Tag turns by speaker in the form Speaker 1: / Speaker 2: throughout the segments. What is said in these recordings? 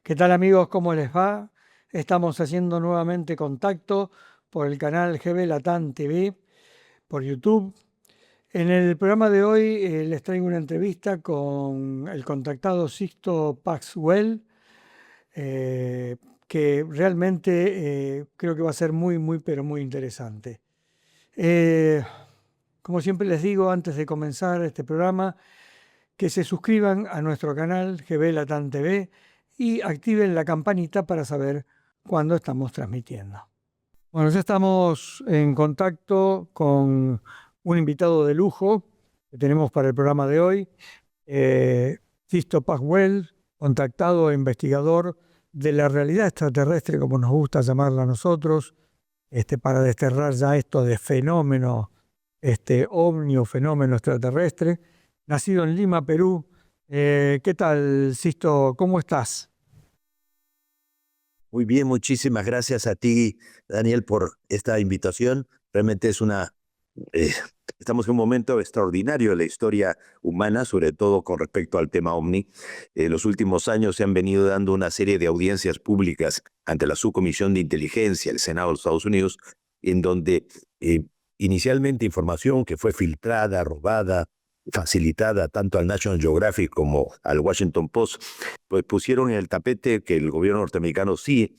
Speaker 1: ¿Qué tal amigos? ¿Cómo les va? Estamos haciendo nuevamente contacto por el canal GB Latam TV, por YouTube. En el programa de hoy les traigo una entrevista con el contactado Sixto Paxwell, que realmente creo que va a ser pero muy interesante. Como siempre les digo, antes de comenzar este programa, que se suscriban a nuestro canal GB Latam TV y activen la campanita para saber cuándo estamos transmitiendo. Bueno, ya estamos en contacto con un invitado de lujo que tenemos para el programa de hoy, Sixto Paxwell, contactado e investigador de la realidad extraterrestre, como nos gusta llamarla a nosotros, para desterrar ya esto de fenómeno, ovni o fenómeno extraterrestre. Nacido en Lima, Perú. ¿Qué tal, Sixto? ¿Cómo estás?
Speaker 2: Muy bien, muchísimas gracias a ti, Daniel, por esta invitación. Realmente estamos en un momento extraordinario de la historia humana, sobre todo con respecto al tema OVNI. En los últimos años se han venido dando una serie de audiencias públicas ante la Subcomisión de Inteligencia del Senado de los Estados Unidos, en donde inicialmente información que fue filtrada, robada, facilitada tanto al National Geographic como al Washington Post, pues pusieron en el tapete que el gobierno norteamericano sí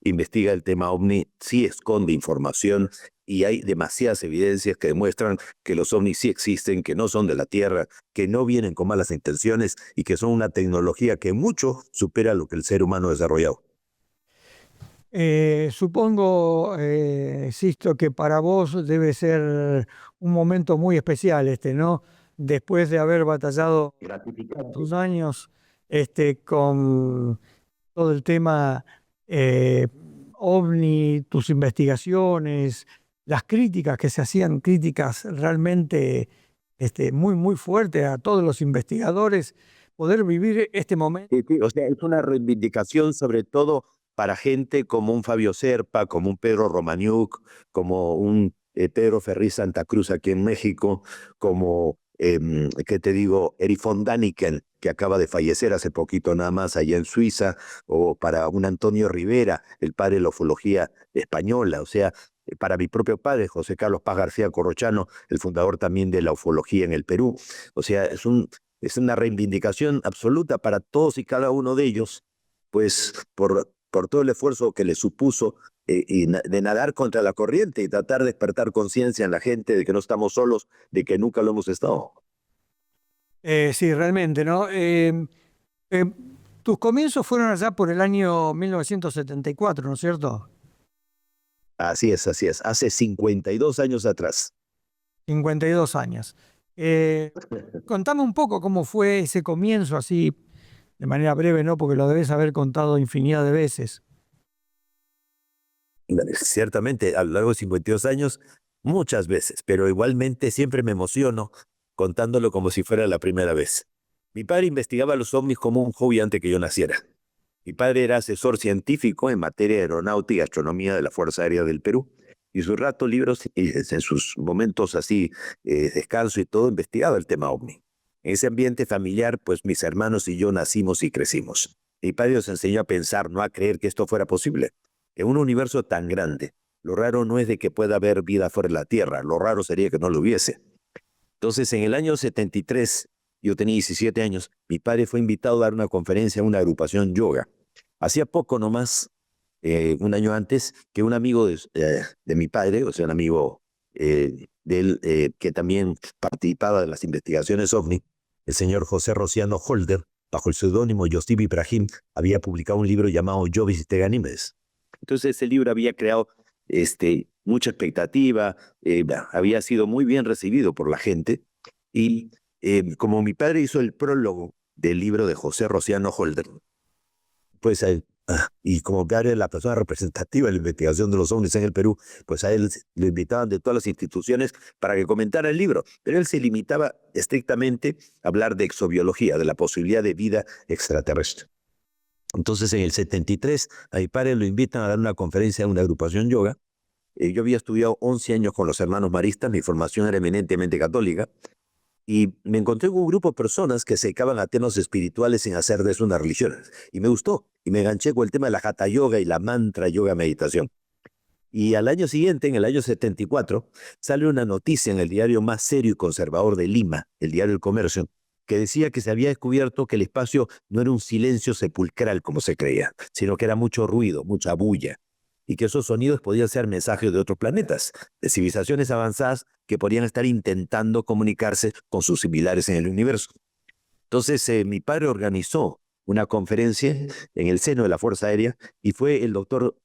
Speaker 2: investiga el tema OVNI, sí esconde información y hay demasiadas evidencias que demuestran que los OVNIs sí existen, que no son de la Tierra, que no vienen con malas intenciones y que son una tecnología que mucho supera lo que el ser humano ha desarrollado.
Speaker 1: Supongo, Sisto, que para vos debe ser un momento muy especial ¿no? Después de haber batallado tus años con todo el tema OVNI, tus investigaciones, las críticas que se hacían, críticas realmente muy fuertes a todos los investigadores, poder vivir este momento.
Speaker 2: Sí, o sea, es una reivindicación sobre todo para gente como un Fabio Serpa, como un Pedro Romaniuk, como un Pedro Ferriz Santa Cruz aquí en México, como, ¿qué te digo? Erich von Däniken, que acaba de fallecer hace poquito nada más allá en Suiza, o para un Antonio Rivera, el padre de la ufología española, o sea, para mi propio padre, José Carlos Paz García Corrochano, el fundador también de la ufología en el Perú. O sea, es una reivindicación absoluta para todos y cada uno de ellos, pues por todo el esfuerzo que les supuso de nadar contra la corriente y tratar de despertar conciencia en la gente de que no estamos solos, de que nunca lo hemos estado.
Speaker 1: Sí, realmente, ¿no? Tus comienzos fueron allá por el año 1974, ¿no es cierto?
Speaker 2: Así es, hace 52 años atrás.
Speaker 1: 52 años. Contame un poco cómo fue ese comienzo, así de manera breve, ¿no? Porque lo debes haber contado infinidad de veces.
Speaker 2: Ciertamente, a lo largo de 52 años, muchas veces, pero igualmente siempre me emociono contándolo como si fuera la primera vez. Mi padre investigaba los ovnis como un hobby antes que yo naciera. Mi padre era asesor científico en materia de aeronáutica y astronomía de la Fuerza Aérea del Perú. Y sus ratos libros, y en sus momentos así, descanso y todo, investigaba el tema ovni. En ese ambiente familiar, pues mis hermanos y yo nacimos y crecimos. Mi padre nos enseñó a pensar, no a creer que esto fuera posible. En un universo tan grande, lo raro no es de que pueda haber vida fuera de la Tierra, lo raro sería que no lo hubiese. Entonces, en el año 73, yo tenía 17 años, mi padre fue invitado a dar una conferencia a una agrupación yoga. Hacía poco nomás, un año antes, que un amigo de mi padre, o sea, un amigo de él, que también participaba de las investigaciones OVNI, el señor José Rociano Holder, bajo el seudónimo Yosif Ibrahim, había publicado un libro llamado Yo visité Ganímedes. Entonces ese libro había creado mucha expectativa, había sido muy bien recibido por la gente, y como mi padre hizo el prólogo del libro de José Rociano Holder, pues y como mi padre es la persona representativa de la investigación de los ovnis en el Perú, pues a él lo invitaban de todas las instituciones para que comentara el libro, pero él se limitaba estrictamente a hablar de exobiología, de la posibilidad de vida extraterrestre. Entonces, en el 73, a mi padre lo invitan a dar una conferencia en una agrupación yoga. Yo había estudiado 11 años con los hermanos maristas, mi formación era eminentemente católica, y me encontré con un grupo de personas que se dedicaban a temas espirituales sin hacer de eso una religión. Y me gustó, y me enganché con el tema de la Hatha Yoga y la Mantra Yoga Meditación. Y al año siguiente, en el año 74, sale una noticia en el diario más serio y conservador de Lima, el diario El Comercio, que decía que se había descubierto que el espacio no era un silencio sepulcral como se creía, sino que era mucho ruido, mucha bulla, y que esos sonidos podían ser mensajes de otros planetas, de civilizaciones avanzadas que podrían estar intentando comunicarse con sus similares en el universo. Entonces, mi padre organizó una conferencia en el seno de la Fuerza Aérea y fue el doctor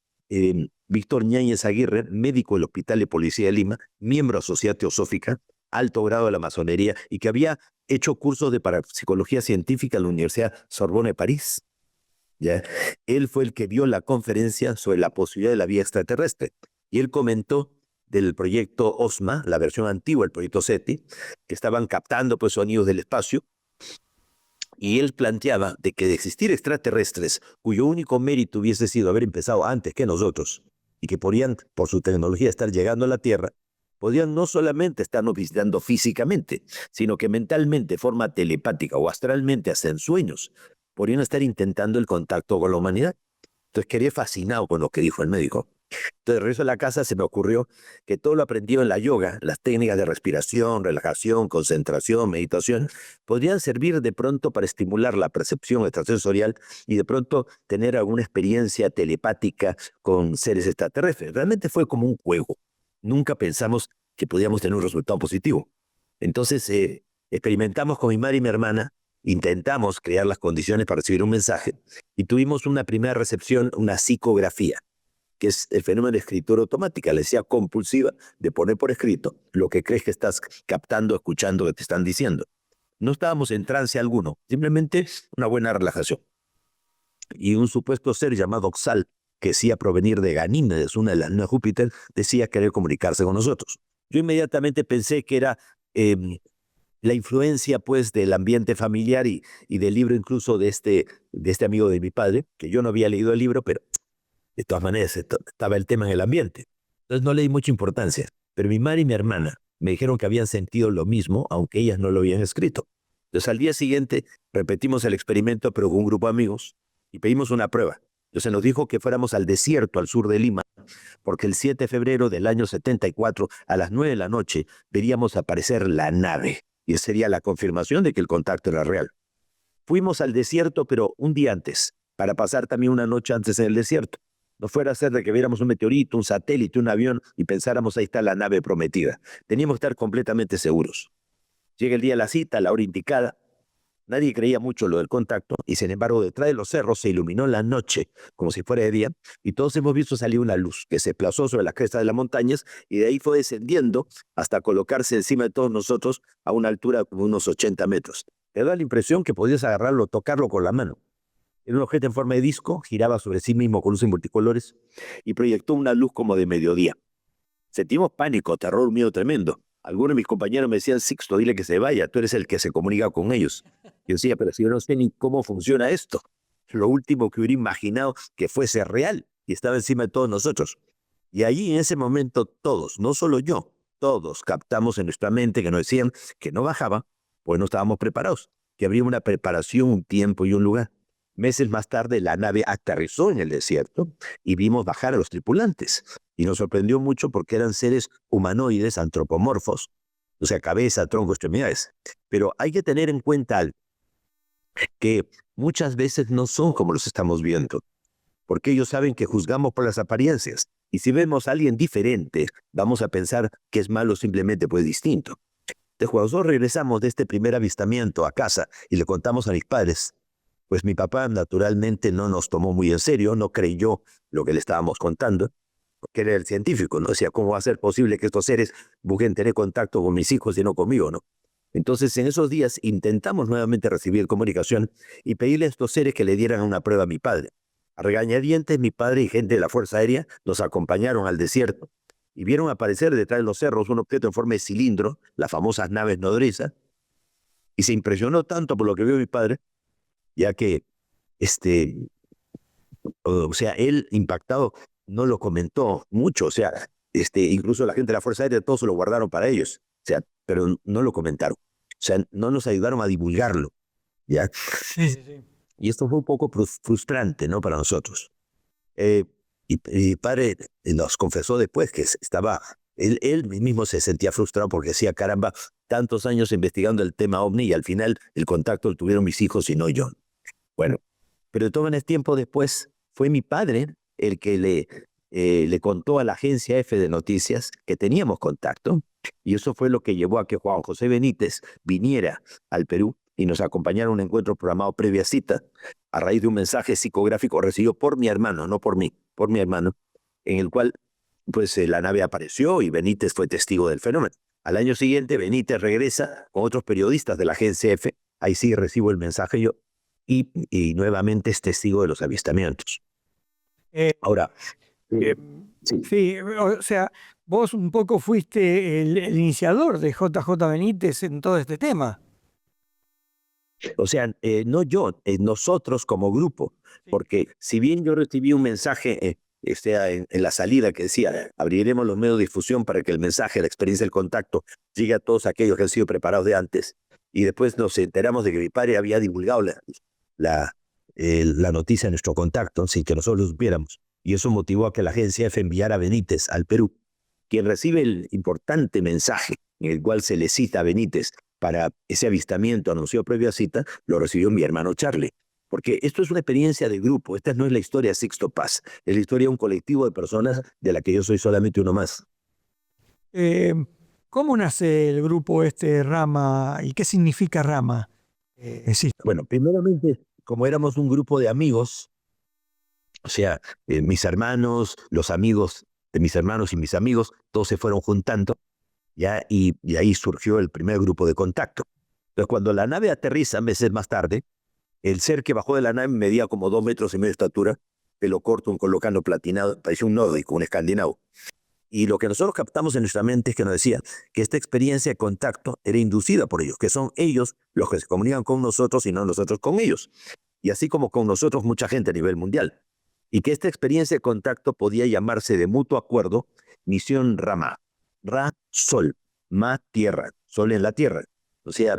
Speaker 2: Víctor Ñáñez Aguirre, médico del Hospital de Policía de Lima, miembro de Sociedad Teosófica, alto grado de la masonería y que había hecho cursos de parapsicología científica en la Universidad Sorbonne de París. ¿Ya? Él fue el que vio la conferencia sobre la posibilidad de la vida extraterrestre y él comentó del proyecto OSMA, la versión antigua del proyecto SETI, que estaban captando pues sonidos del espacio, y él planteaba de que de existir extraterrestres cuyo único mérito hubiese sido haber empezado antes que nosotros y que podrían por su tecnología estar llegando a la Tierra, podían no solamente estarnos visitando físicamente, sino que mentalmente, de forma telepática o astralmente, hasta en sueños, podrían estar intentando el contacto con la humanidad. Entonces quedé fascinado con lo que dijo el médico. Entonces, de regreso a la casa, se me ocurrió que todo lo aprendido en la yoga, las técnicas de respiración, relajación, concentración, meditación, podrían servir de pronto para estimular la percepción extrasensorial y de pronto tener alguna experiencia telepática con seres extraterrestres. Realmente fue como un juego. Nunca pensamos que podíamos tener un resultado positivo. Entonces, experimentamos con mi madre y mi hermana, intentamos crear las condiciones para recibir un mensaje y tuvimos una primera recepción, una psicografía, que es el fenómeno de escritura automática, le decía compulsiva, de poner por escrito lo que crees que estás captando, escuchando, que te están diciendo. No estábamos en trance alguno, simplemente una buena relajación. Y un supuesto ser llamado Oxal, que decía provenir de Ganímedes, una de las lunas de Júpiter, decía querer comunicarse con nosotros. Yo inmediatamente pensé que era la influencia pues del ambiente familiar y del libro incluso de este amigo de mi padre, que yo no había leído el libro, pero de todas maneras estaba el tema en el ambiente. Entonces no le di mucha importancia, pero mi madre y mi hermana me dijeron que habían sentido lo mismo, aunque ellas no lo habían escrito. Entonces al día siguiente repetimos el experimento, pero con un grupo de amigos, y pedimos una prueba. Entonces nos dijo que fuéramos al desierto al sur de Lima, porque el 7 de febrero del año 74, a las 9 de la noche, veríamos aparecer la nave, y esa sería la confirmación de que el contacto era real. Fuimos al desierto, pero un día antes, para pasar también una noche antes en el desierto. No fuera a ser de que viéramos un meteorito, un satélite, un avión y pensáramos ahí está la nave prometida. Teníamos que estar completamente seguros. Llega el día de la cita, la hora indicada. Nadie creía mucho lo del contacto y sin embargo detrás de los cerros se iluminó la noche como si fuera de día y todos hemos visto salir una luz que se plazó sobre la cresta de las montañas y de ahí fue descendiendo hasta colocarse encima de todos nosotros a una altura como unos 80 metros. Te da la impresión que podías agarrarlo, tocarlo con la mano. Era un objeto en forma de disco, giraba sobre sí mismo con luces multicolores y proyectó una luz como de mediodía. Sentimos pánico, terror, miedo tremendo. algunos de mis compañeros me decían, Sixto, dile que se vaya, tú eres el que se comunica con ellos. Yo decía, pero si yo no sé ni cómo funciona esto. Lo último que hubiera imaginado que fuese real y estaba encima de todos nosotros. Y allí en ese momento todos, no solo yo, todos captamos en nuestra mente que nos decían que no bajaba, pues no estábamos preparados, que habría una preparación, un tiempo y un lugar. Meses más tarde la nave aterrizó en el desierto y vimos bajar a los tripulantes. Y nos sorprendió mucho porque eran seres humanoides, antropomorfos, o sea, cabeza, tronco, extremidades. Pero hay que tener en cuenta algo, que muchas veces no son como los estamos viendo, porque ellos saben que juzgamos por las apariencias. Y si vemos a alguien diferente, vamos a pensar que es malo simplemente pues distinto. Entonces, cuando nosotros regresamos de este primer avistamiento a casa y le contamos a mis padres, pues mi papá naturalmente no nos tomó muy en serio, no creyó lo que le estábamos contando, porque era el científico, ¿no? Decía, ¿cómo va a ser posible que estos seres busquen tener contacto con mis hijos y no conmigo, ¿no? Entonces, en esos días intentamos nuevamente recibir comunicación y pedirle a estos seres que le dieran una prueba a mi padre. A regañadientes, mi padre y gente de la Fuerza Aérea nos acompañaron al desierto y vieron aparecer detrás de los cerros un objeto en forma de cilindro, las famosas naves nodriza, y se impresionó tanto por lo que vio mi padre, ya que, o sea, él impactado no lo comentó mucho, o sea, incluso la gente de la Fuerza Aérea, todos se lo guardaron para ellos, o sea, pero no lo comentaron, o sea, no nos ayudaron a divulgarlo, ¿ya?
Speaker 1: Sí, sí, sí.
Speaker 2: Y esto fue un poco frustrante, ¿no? Para nosotros. Y mi padre nos confesó después que estaba, él mismo se sentía frustrado porque decía, caramba, tantos años investigando el tema OVNI y al final el contacto lo tuvieron mis hijos y no yo. Bueno, pero de todo en tiempo después fue mi padre el que le contó a la agencia F de noticias que teníamos contacto, y eso fue lo que llevó a que Juan José Benítez viniera al Perú y nos acompañara a un encuentro programado previa cita, a raíz de un mensaje psicográfico recibido por mi hermano, no por mí, por mi hermano, en el cual pues la nave apareció y Benítez fue testigo del fenómeno. Al año siguiente Benítez regresa con otros periodistas de la agencia F, ahí sí recibo el mensaje yo, y nuevamente es testigo de los avistamientos.
Speaker 1: Eh,
Speaker 2: Ahora,
Speaker 1: eh,
Speaker 2: sí.
Speaker 1: sí, o sea, vos un poco fuiste el iniciador de JJ Benítez en todo este tema.
Speaker 2: O sea, no yo, nosotros como grupo,
Speaker 1: Sí.
Speaker 2: porque si bien yo recibí un mensaje en la salida que decía, abriremos los medios de difusión para que el mensaje, la experiencia, el contacto llegue a todos aquellos que han sido preparados de antes, y después nos enteramos de que mi padre había divulgado la noticia de nuestro contacto sin que nosotros lo supiéramos, y eso motivó a que la agencia F enviara a Benítez al Perú, quien recibe el importante mensaje en el cual se le cita a Benítez para ese avistamiento anunciado previa cita, lo recibió mi hermano Charlie. Porque esto es una experiencia de grupo, esta no es la historia de Sixto Paz, es la historia de un colectivo de personas de la que yo soy solamente uno más.
Speaker 1: Eh, ¿Cómo nace el grupo Rama y qué significa Rama? Sí.
Speaker 2: Bueno, primeramente, como éramos un grupo de amigos, o sea, mis hermanos, los amigos de mis hermanos y mis amigos, todos se fueron juntando, ¿ya? Y ahí surgió el primer grupo de contacto. Entonces, cuando la nave aterriza meses más tarde, el ser que bajó de la nave medía como 2,5 metros de estatura, pelo corto, un colocano platinado, parecía un nórdico, un escandinavo. Y lo que nosotros captamos en nuestra mente es que nos decía que esta experiencia de contacto era inducida por ellos, que son ellos los que se comunican con nosotros y no nosotros con ellos. Y así como con nosotros mucha gente a nivel mundial. Y que esta experiencia de contacto podía llamarse de mutuo acuerdo Misión Rama. Ra, sol, ma, tierra, sol en la tierra. O sea,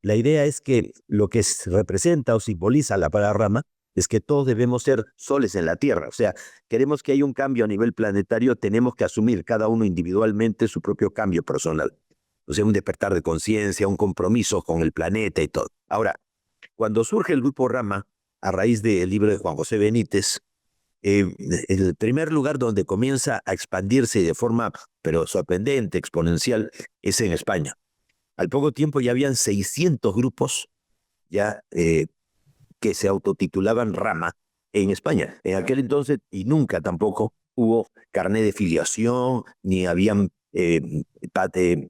Speaker 2: la idea es que lo que representa o simboliza la palabra Rama es que todos debemos ser soles en la Tierra. O sea, queremos que haya un cambio a nivel planetario, tenemos que asumir cada uno individualmente su propio cambio personal. O sea, un despertar de conciencia, un compromiso con el planeta y todo. Ahora, cuando surge el grupo Rama, a raíz del libro de Juan José Benítez, el primer lugar donde comienza a expandirse de forma, pero sorprendente, exponencial, es en España. Al poco tiempo ya habían 600 grupos ya que se autotitulaban Rama en España. En aquel entonces, y nunca tampoco, hubo carné de filiación, ni habían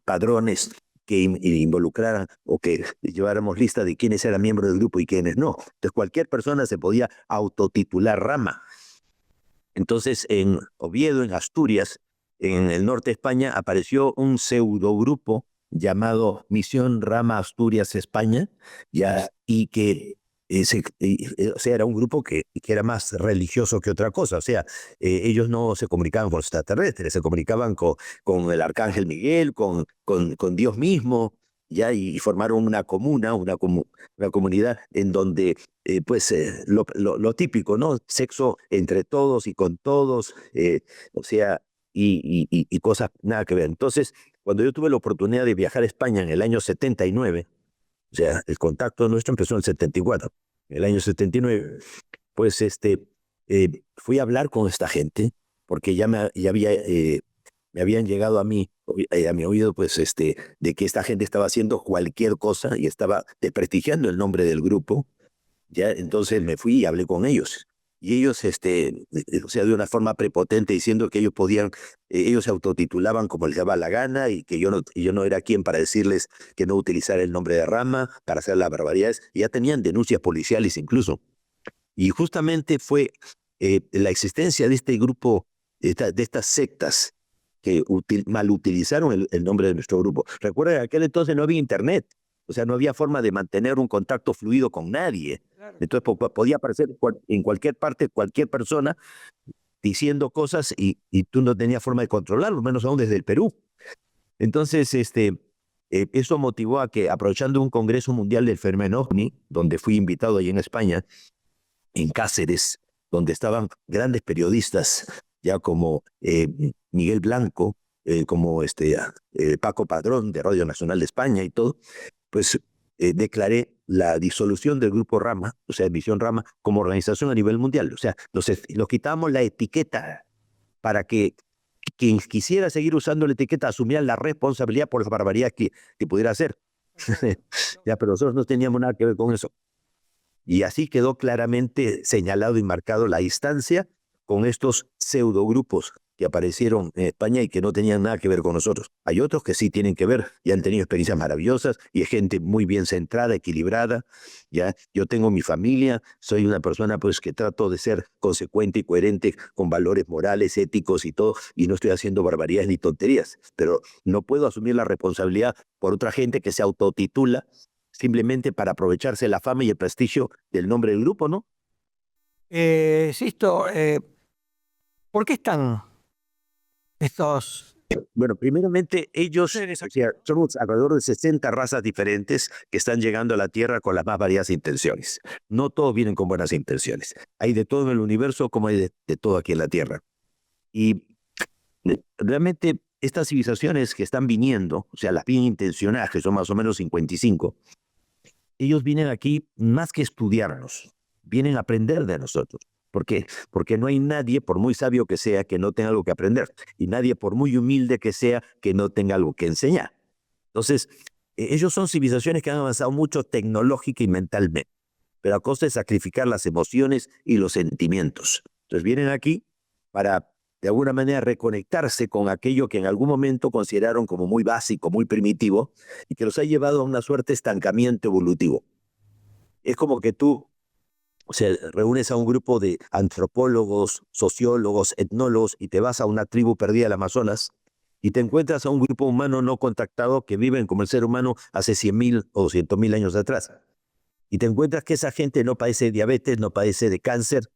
Speaker 2: padrones que involucraran o que lleváramos lista de quiénes eran miembros del grupo y quiénes no. Entonces cualquier persona se podía autotitular Rama. Entonces en Oviedo, en Asturias, en el norte de España apareció un pseudogrupo llamado Misión Rama Asturias España, ya, y que o sea, era un grupo que era más religioso que otra cosa. O sea, ellos no se comunicaban con los extraterrestres, se comunicaban con el Arcángel Miguel, con Dios mismo, ya, y formaron una comuna, una comunidad en donde, lo típico, ¿no? Sexo entre todos y con todos, o sea, y cosas nada que ver. Entonces, cuando yo tuve la oportunidad de viajar a España en el año 79, o sea, el contacto nuestro empezó en el 74. En el año 79, pues fui a hablar con esta gente, porque me habían llegado a mi oído, pues, de que esta gente estaba haciendo cualquier cosa y estaba desprestigiando el nombre del grupo. Ya, entonces me fui y hablé con ellos. Y ellos, o sea, de una forma prepotente, diciendo que ellos podían, ellos se autotitulaban como les daba la gana y que yo no era quien para decirles que no utilizar el nombre de Rama para hacer las barbaridades. Y ya tenían denuncias policiales incluso. Y justamente fue la existencia de este grupo, de estas sectas, que mal utilizaron el nombre de nuestro grupo. Recuerda que en aquel entonces no había internet, o sea, no había forma de mantener un contacto fluido con nadie.
Speaker 1: Claro.
Speaker 2: Entonces podía aparecer en cualquier parte cualquier persona diciendo cosas y tú no tenías forma de controlarlo, menos aún desde el Perú. Entonces, eso motivó a que, aprovechando un Congreso Mundial del Fenómeno OVNI, donde fui invitado allí en España, en Cáceres, donde estaban grandes periodistas, ya como Miguel Blanco, como Paco Padrón de Radio Nacional de España y todo, pues declaré la disolución del Grupo Rama, o sea, Misión Rama, como organización a nivel mundial. O sea, nos quitamos la etiqueta para que quien quisiera seguir usando la etiqueta asumiera la responsabilidad por la barbaridad que pudiera hacer. Ya, pero nosotros no teníamos nada que ver con eso. Y así quedó claramente señalado y marcado la distancia con estos pseudogrupos que aparecieron en España y que no tenían nada que ver con nosotros. Hay otros que sí tienen que ver y han tenido experiencias maravillosas y es gente muy bien centrada, equilibrada. Ya, yo tengo mi familia, soy una persona pues que trato de ser consecuente y coherente con valores morales, éticos y todo, y no estoy haciendo barbaridades ni tonterías, pero no puedo asumir la responsabilidad por otra gente que se autotitula simplemente para aprovecharse la fama y el prestigio del nombre del grupo, ¿no?
Speaker 1: Sisto, ¿por qué están estos
Speaker 2: Bueno, primeramente ellos,
Speaker 1: seres
Speaker 2: o
Speaker 1: aquí?
Speaker 2: sea, somos alrededor de 60 razas diferentes que están llegando a la Tierra con las más variadas intenciones. No todos vienen con buenas intenciones. Hay de todo en el universo como hay de todo aquí en la Tierra. Y realmente estas civilizaciones que están viniendo, o sea, las bien intencionadas, que son más o menos 55, ellos vienen aquí más que estudiarnos, vienen a aprender de nosotros. ¿Por qué? Porque no hay nadie, por muy sabio que sea, que no tenga algo que aprender. Y nadie, por muy humilde que sea, que no tenga algo que enseñar. Entonces, ellos son civilizaciones que han avanzado mucho tecnológica y mentalmente, pero a costa de sacrificar las emociones y los sentimientos. Entonces vienen aquí para, de alguna manera, reconectarse con aquello que en algún momento consideraron como muy básico, muy primitivo, y que los ha llevado a una suerte de estancamiento evolutivo. Es como que tú, o sea, reúnes a un grupo de antropólogos, sociólogos, etnólogos, y te vas a una tribu perdida del Amazonas, y te encuentras a un grupo humano no contactado que viven como el ser humano hace 100.000 o 200.000 años atrás. Y te encuentras que esa gente no padece de diabetes, no padece de cáncer,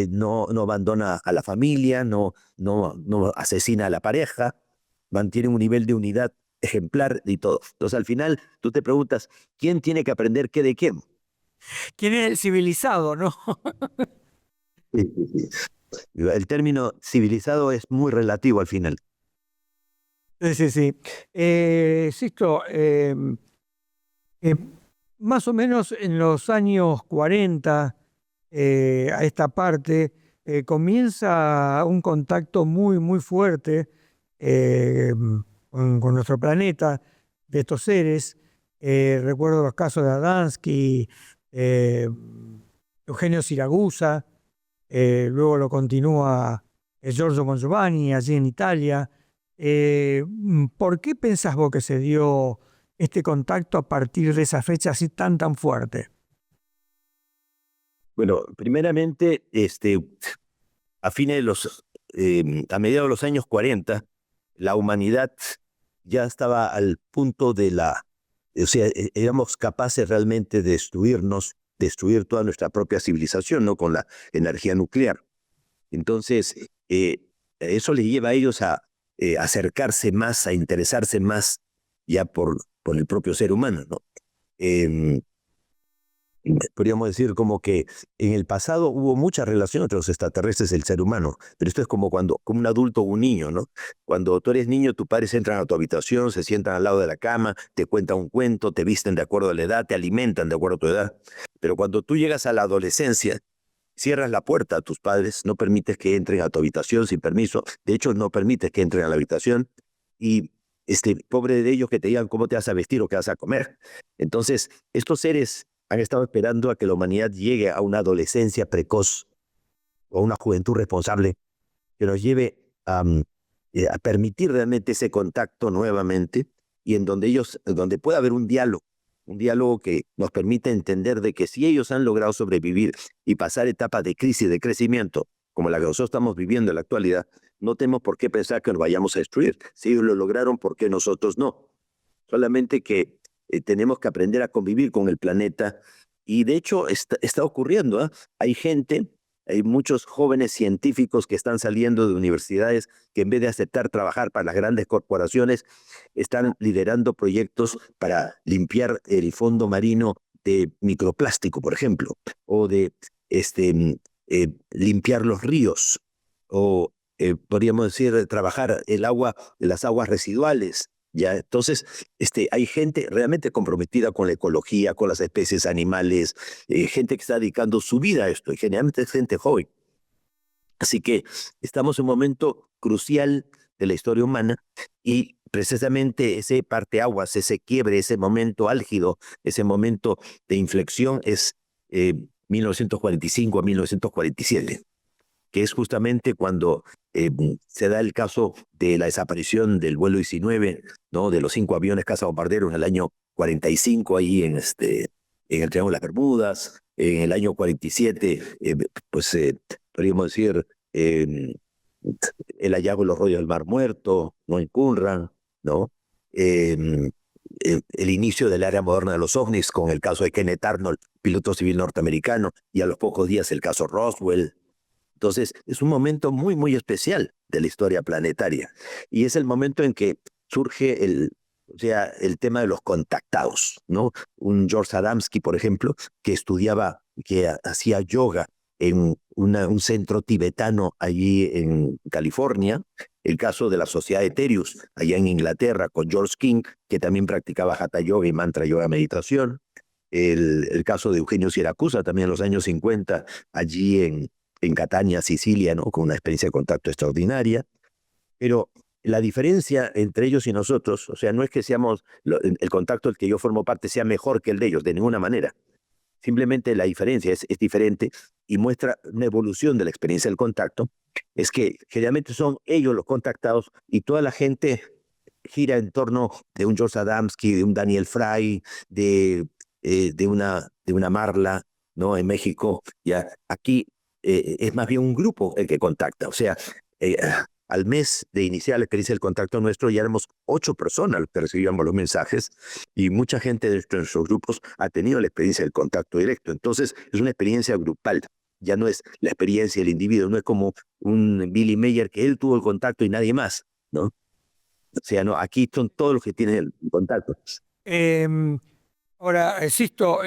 Speaker 2: no abandona a la familia, no asesina a la pareja, mantiene un nivel de unidad ejemplar y todo. Entonces, al final, tú te preguntas, ¿quién tiene que aprender qué de quién?
Speaker 1: ¿Quién es el civilizado, no?
Speaker 2: Sí, sí, sí. El término civilizado es muy relativo al final.
Speaker 1: Sí, sí, sí. Sisto, más o menos en los años 40, a esta parte, comienza un contacto muy, muy fuerte eh, con nuestro planeta, de estos seres. Recuerdo los casos de Adamski, Eugenio Siragusa, luego lo continúa Giorgio Mongiovanni allí en Italia. ¿Por qué pensás vos que se dio este contacto a partir de esa fecha así tan fuerte?
Speaker 2: Bueno, primeramente, a mediados de los años 40, la humanidad ya estaba al punto de o sea, éramos capaces realmente de destruirnos, destruir toda nuestra propia civilización, ¿no? Con la energía nuclear. Entonces, eso les lleva a ellos a acercarse más, a interesarse más ya por el propio ser humano, ¿no? Eh, Podríamos decir como que en el pasado hubo mucha relación entre los extraterrestres y el ser humano, pero esto es como como un adulto o un niño, ¿no? Cuando tú eres niño, tus padres entran a tu habitación, se sientan al lado de la cama, te cuentan un cuento, te visten de acuerdo a la edad, te alimentan de acuerdo a tu edad. Pero cuando tú llegas a la adolescencia, cierras la puerta a tus padres, no permites que entren a tu habitación sin permiso, de hecho no permites que entren a la habitación y pobre de ellos que te digan cómo te vas a vestir o qué vas a comer. Entonces, estos seres han estado esperando a que la humanidad llegue a una adolescencia precoz o una juventud responsable que nos lleve a permitir realmente ese contacto nuevamente y en donde pueda haber un diálogo que nos permita entender de que si ellos han logrado sobrevivir y pasar etapas de crisis, de crecimiento, como la que nosotros estamos viviendo en la actualidad, no tenemos por qué pensar que nos vayamos a destruir. Si ellos lo lograron, ¿por qué nosotros no? Solamente que tenemos que aprender a convivir con el planeta y de hecho está ocurriendo, ¿eh? Hay muchos jóvenes científicos que están saliendo de universidades que en vez de aceptar trabajar para las grandes corporaciones, están liderando proyectos para limpiar el fondo marino de microplástico, por ejemplo, o de limpiar los ríos, o podríamos decir, trabajar las aguas residuales. Ya, entonces, hay gente realmente comprometida con la ecología, con las especies animales, gente que está dedicando su vida a esto, y generalmente es gente joven. Así que estamos en un momento crucial de la historia humana y precisamente ese parteaguas, ese quiebre, ese momento álgido, ese momento de inflexión es 1945 a 1947, que es justamente cuando se da el caso de la desaparición del vuelo 19, ¿no? De los 5 aviones cazabombarderos en el año 45, ahí en el Triángulo de las Bermudas. En el año 47, podríamos decir, el hallazgo de los rollos del Mar Muerto, ¿no? En Qumran, ¿no? El inicio del área moderna de los ovnis con el caso de Kenneth Arnold, piloto civil norteamericano, y a los pocos días el caso Roswell. Entonces, es un momento muy, muy especial de la historia planetaria. Y es el momento en que surge el tema de los contactados, ¿no? Un George Adamski, por ejemplo, que hacía yoga en un centro tibetano allí en California. El caso de la Sociedad Eterius, allá en Inglaterra, con George King, que también practicaba Hatha Yoga y Mantra Yoga Meditación. El caso de Eugenio Siracusa, también en los años 50, allí en Catania, Sicilia, ¿no? Con una experiencia de contacto extraordinaria. Pero la diferencia entre ellos y nosotros, o sea, no es que el contacto del que yo formo parte sea mejor que el de ellos, de ninguna manera. Simplemente la diferencia es diferente y muestra una evolución de la experiencia del contacto. Es que generalmente son ellos los contactados y toda la gente gira en torno de un George Adamski, de un Daniel Fry, de una Marla, ¿no? En México. Ya aquí es más bien un grupo el que contacta. O sea, eh, al mes de iniciar la experiencia del contacto nuestro, ya éramos 8 personas que recibíamos los mensajes y mucha gente de nuestros grupos ha tenido la experiencia del contacto directo. Entonces, es una experiencia grupal. Ya no es la experiencia del individuo, no es como un Billy Mayer que él tuvo el contacto y nadie más, ¿no? O sea, no, aquí son todos los que tienen el contacto.
Speaker 1: Ahora, Sisto,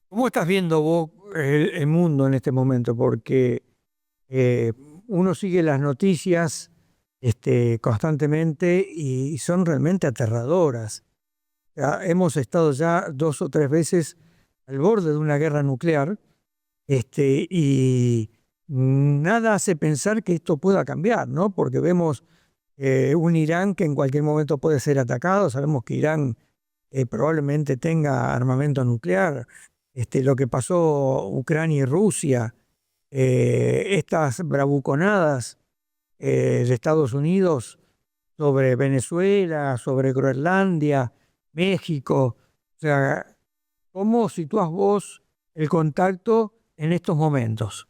Speaker 1: ¿cómo estás viendo vos el mundo en este momento? Porque uno sigue las noticias constantemente y son realmente aterradoras. Ya hemos estado ya 2 o 3 veces al borde de una guerra nuclear, y nada hace pensar que esto pueda cambiar, ¿no? Porque vemos un Irán que en cualquier momento puede ser atacado, sabemos que Irán probablemente tenga armamento nuclear, lo que pasó Ucrania y Rusia, estas bravuconadas de Estados Unidos sobre Venezuela, sobre Groenlandia, México. O sea, ¿cómo sitúas vos el contacto en estos momentos?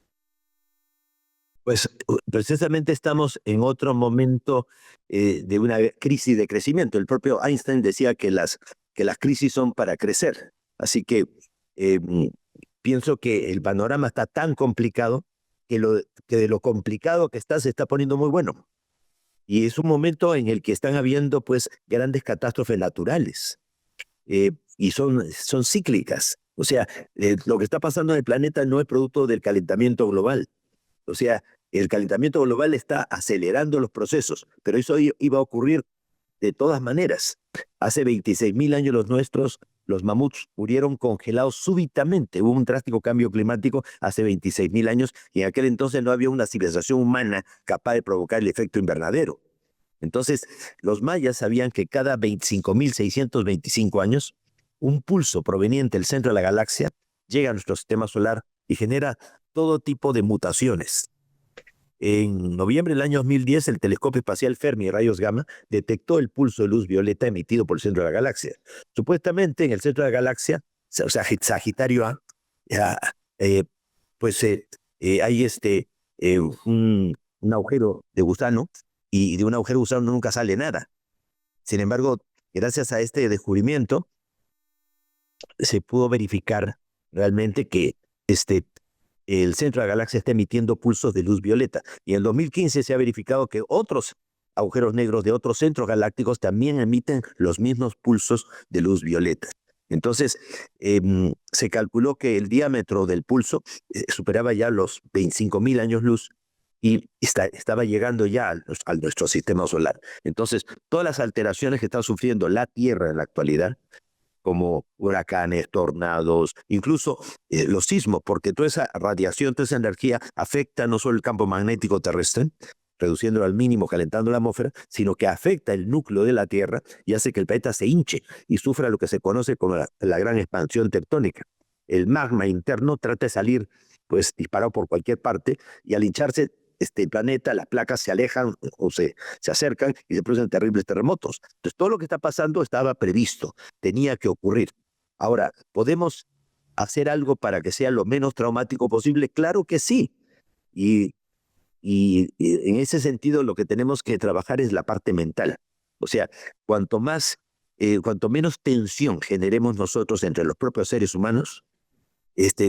Speaker 2: Pues precisamente estamos en otro momento de una crisis de crecimiento. El propio Einstein decía que las crisis son para crecer. Así que eh, pienso que el panorama está tan complicado que de lo complicado que está se está poniendo muy bueno. Y es un momento en el que están habiendo pues grandes catástrofes naturales y son cíclicas. O sea, lo que está pasando en el planeta no es producto del calentamiento global. O sea, el calentamiento global está acelerando los procesos, pero eso iba a ocurrir de todas maneras. Hace 26.000 años los mamuts murieron congelados súbitamente. Hubo un drástico cambio climático hace 26.000 años y en aquel entonces no había una civilización humana capaz de provocar el efecto invernadero. Entonces, los mayas sabían que cada 25.625 años, un pulso proveniente del centro de la galaxia llega a nuestro sistema solar y genera todo tipo de mutaciones. En noviembre del año 2010, el telescopio espacial Fermi Rayos Gamma detectó el pulso de luz violeta emitido por el centro de la galaxia. Supuestamente en el centro de la galaxia, o sea, Sagitario A, ya, pues hay un agujero de gusano y de un agujero de gusano nunca sale nada. Sin embargo, gracias a este descubrimiento, se pudo verificar realmente que el centro de la galaxia está emitiendo pulsos de luz violeta. Y en el 2015 se ha verificado que otros agujeros negros de otros centros galácticos también emiten los mismos pulsos de luz violeta. Entonces, se calculó que el diámetro del pulso superaba ya los 25.000 años luz y estaba llegando ya a nuestro sistema solar. Entonces, todas las alteraciones que está sufriendo la Tierra en la actualidad, como huracanes, tornados, incluso los sismos, porque toda esa radiación, toda esa energía afecta no solo el campo magnético terrestre, reduciéndolo al mínimo, calentando la atmósfera, sino que afecta el núcleo de la Tierra y hace que el planeta se hinche y sufra lo que se conoce como la gran expansión tectónica. El magma interno trata de salir pues disparado por cualquier parte y al hincharse el planeta, las placas se alejan o se acercan y se producen terribles terremotos. Entonces todo lo que está pasando estaba previsto, tenía que ocurrir. Ahora, ¿podemos hacer algo para que sea lo menos traumático posible? Claro que sí. Y en ese sentido lo que tenemos que trabajar es la parte mental. O sea, cuanto menos tensión generemos nosotros entre los propios seres humanos,